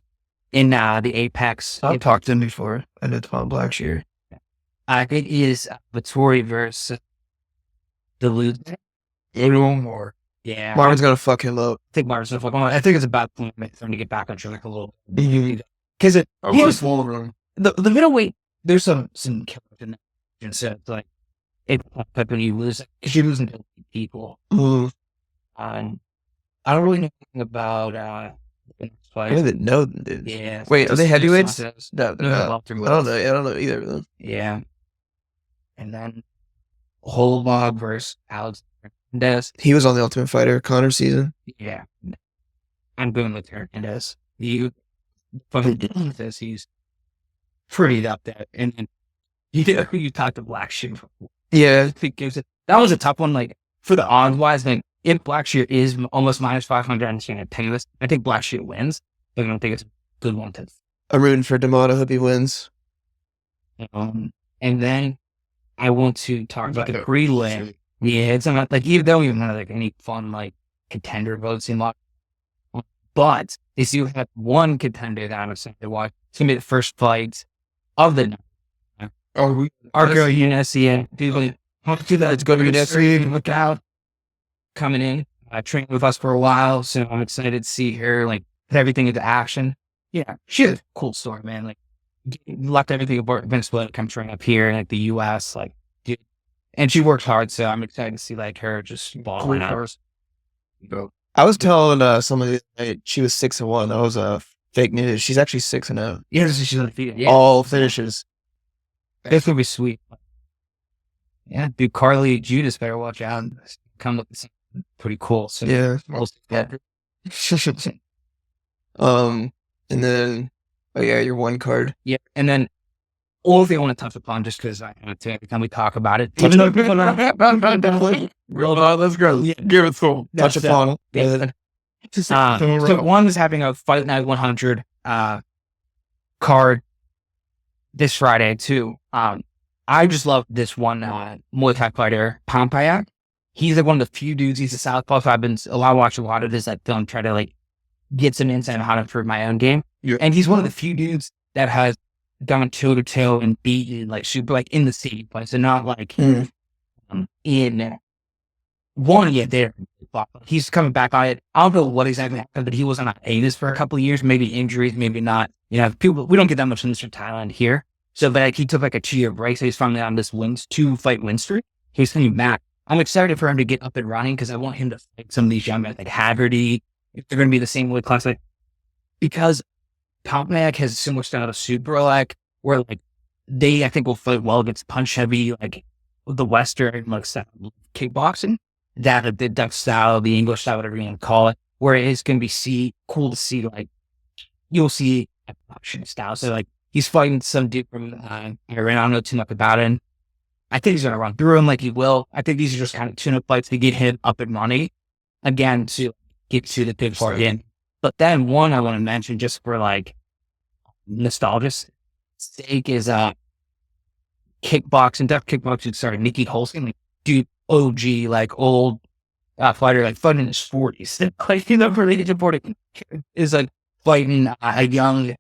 in the Apex. I've talked to him before. I did on Blackshear. It is Vittori versus the loser. Little more. Yeah. Marvin's gonna fuck him up. I think Marvin's gonna fuck him up. I think it's about time for him to get back on track a little bit. Mhm. Because the middleweight, there's some killers in that. And so it's like, when you lose, if you're losing to people. Mhm. And I don't really know anything about the next I fight. don't even know them, dude. Yeah. Wait, are they heavyweights? Nuances. No, they're not. Welter I weights. don't know. I don't know either of them. Yeah. And then Holbog versus Alex Hernandez. He was on the Ultimate Fighter Connor season. Yeah. I'm going with Hernandez. You fucking says he's pretty up there. And then you talked to Blackshear. Yeah. I think that was a tough one. Like for the odds wise, like if Blackshear is almost minus 500 and seeing a tenuous, I think Blackshear wins. But I don't think it's a good one to. I'm rooting for D'Amato. Hope he wins. And then I want to talk about the prelim. Yeah, it's not like, even though even not like any fun like contender votes in lot, but they do have one contender that I'm excited to watch. It's gonna be the first fight of the night. Our girl UNSC, people, let's go to UNSC. Look out, coming in, trained with us for a while, so I'm excited to see her like put everything into action. Yeah, she's a cool story, man. Like, left everything aboard Venezuela, come train up here in like the US, like, dude. And she worked hard, so I'm excited to see like her just balling out. I was telling somebody that she was 6-1. That was fake news. She's actually 6-0. Yeah, she's undefeated. Yeah. All finishes. It's gonna be sweet. Yeah, dude, Carly Judas better watch out. Come up with something pretty cool. So Yeah. And then, oh yeah, your one card. Yeah, and then all thing I want to touch upon, just because I want to every time we talk about it. Touch Real let's go. Yeah. Give it to him. Touch upon. Yeah. So one is having a Fight Night 100 card this Friday too. I just love this one Muay Thai fighter, Pompayak. He's like one of the few dudes. He's a southpaw. So I've been watching a lot of this like film, try to like get some insight on how to improve my own game. Yeah. And he's one of the few dudes that has gone toe to toe and beaten like super like in the city place, and not like in one yet there. He's coming back on it. I don't know what exactly happened, but he was on hiatus for a couple of years, maybe injuries, maybe not. You know, people, we don't get that much news from Thailand here. So, but like, he took like a 2-year break. So he's finally on this 2-fight win streak. He's coming back. I'm excited for him to get up and running because I want him to fight some of these young guys like Haggerty, if they're going to be the same weight class, like, because Pompayak has a similar style to Super, like, where like they, I think, will fight well against punch heavy, like the Western, like kickboxing, that the Dutch style, the English style, whatever you want to call it, where it's going to be cool to see, like, you'll see a boxing style. So like, he's fighting some dude from Iran. I don't know too much about him. I think he's going to run through him like he will. I think these are just kind of tune-up fights to get him up and running again to get to the big part in. But then one I want to mention just for like nostalgia's sake is kickboxing, Dutch kickboxing started Nikki Holston, like, dude, OG, like old fighter, like fighting in his 40s. Like, you know, related to 40 is like fighting a young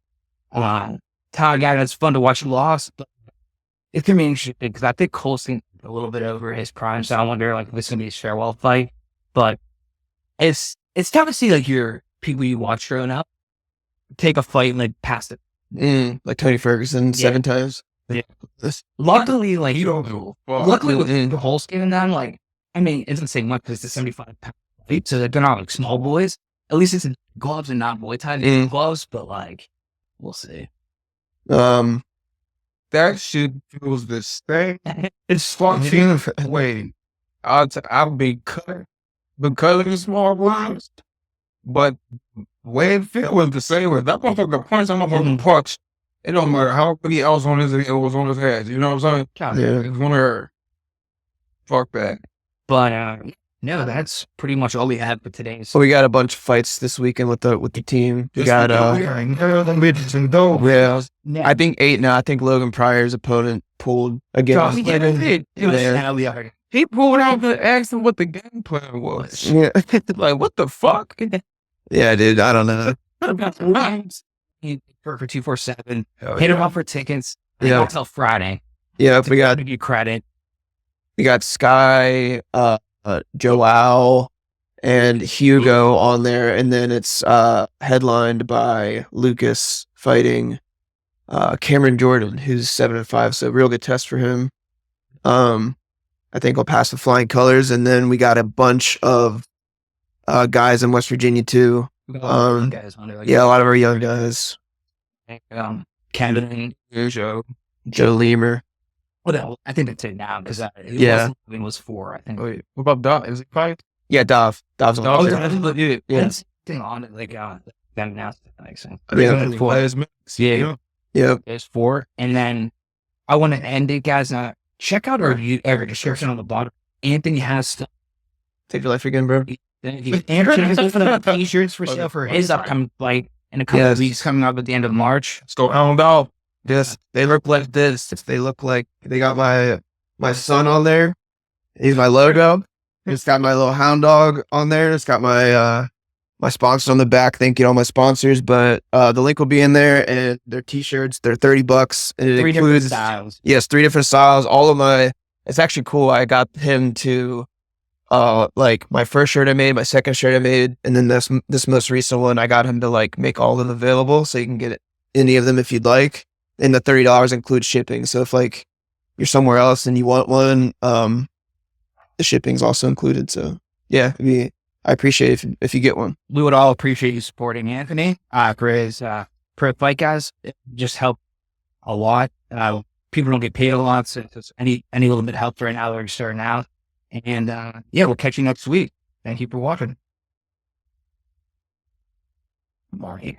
Thai guy that's fun to watch lost. But it's gonna be interesting because I think Holston a little bit over his prime, so I wonder like if it's gonna be a farewell fight. But it's tough to see like your people you watch growing up take a fight and like pass it. Like Tony Ferguson 7 times. Yeah. Luckily, like, you don't know. Luckily with the Holston and them, like, I mean, it doesn't say much because it's a 75-pound fight, so they're not like small boys. At least it's in gloves and not Muay Thai gloves, but like, we'll see. That shit feels the same. It's fucking way. I've been cut because of small boys, but way it feels the same way. That motherfucker punch, I'm motherfucking punch. It don't matter how many else on it was on his head. You know what I'm saying? Yeah. It's one of her. Fuck that. But no, that's pretty much all we had for today. So we got a bunch of fights this weekend with the team. We got I think 8 now. I think Logan Pryor's opponent pulled against. He pulled out to ask him what the game plan was. Yeah. Like, what the fuck? Yeah, dude. I don't know. He for 247. Hit him up for tickets. Yeah. Until Friday. Yeah, we got give you credit. We got Sky, Joao, and Hugo on there, and then it's headlined by Lucas fighting Cameron Jordan, who's 7-5, so real good test for him. I think we'll pass the flying colors, and then we got a bunch of guys in West Virginia too. Guys on there, like, yeah, a lot of our young guys. Camden, Joe Lemur. Well, I think that's it now because Yeah. it was 4. I think. Wait, what about Dot? Is he fight? Yeah, Dov's on Dov- there. Yeah. Thing on it like them announced it. Like, so. Yeah. 4. Yeah. Yep. There's 4, and then I want to end it, guys. Check out our description on the bottom. Anthony has stuff. Take your life again, bro. Andrew has some t-shirts for sale for his upcoming fight in a couple of weeks coming up at the end of March. Let's go hound dog. Just they look like this. They look like they got my son on there. He's my logo. It's got my little hound dog on there. It's got my sponsors on the back. Thank you to all my sponsors. But the link will be in there, and their t-shirts, they're $30, and it 3 different includes styles. yes, 3 different styles. All of my. It's actually cool. I got him to like my first shirt I made, my second shirt I made, and then this most recent one I got him to like make all of them available, so you can get any of them if you'd like. And the $30 includes shipping. So if like you're somewhere else and you want one, the shipping's also included. So yeah, I appreciate it if you get one. We would all appreciate you supporting Anthony for his pro fight, guys. It just helped a lot. People don't get paid a lot, so it's any little bit helps right now. They're starting out, and yeah, we'll catch you next week. Thank you for watching. Marty.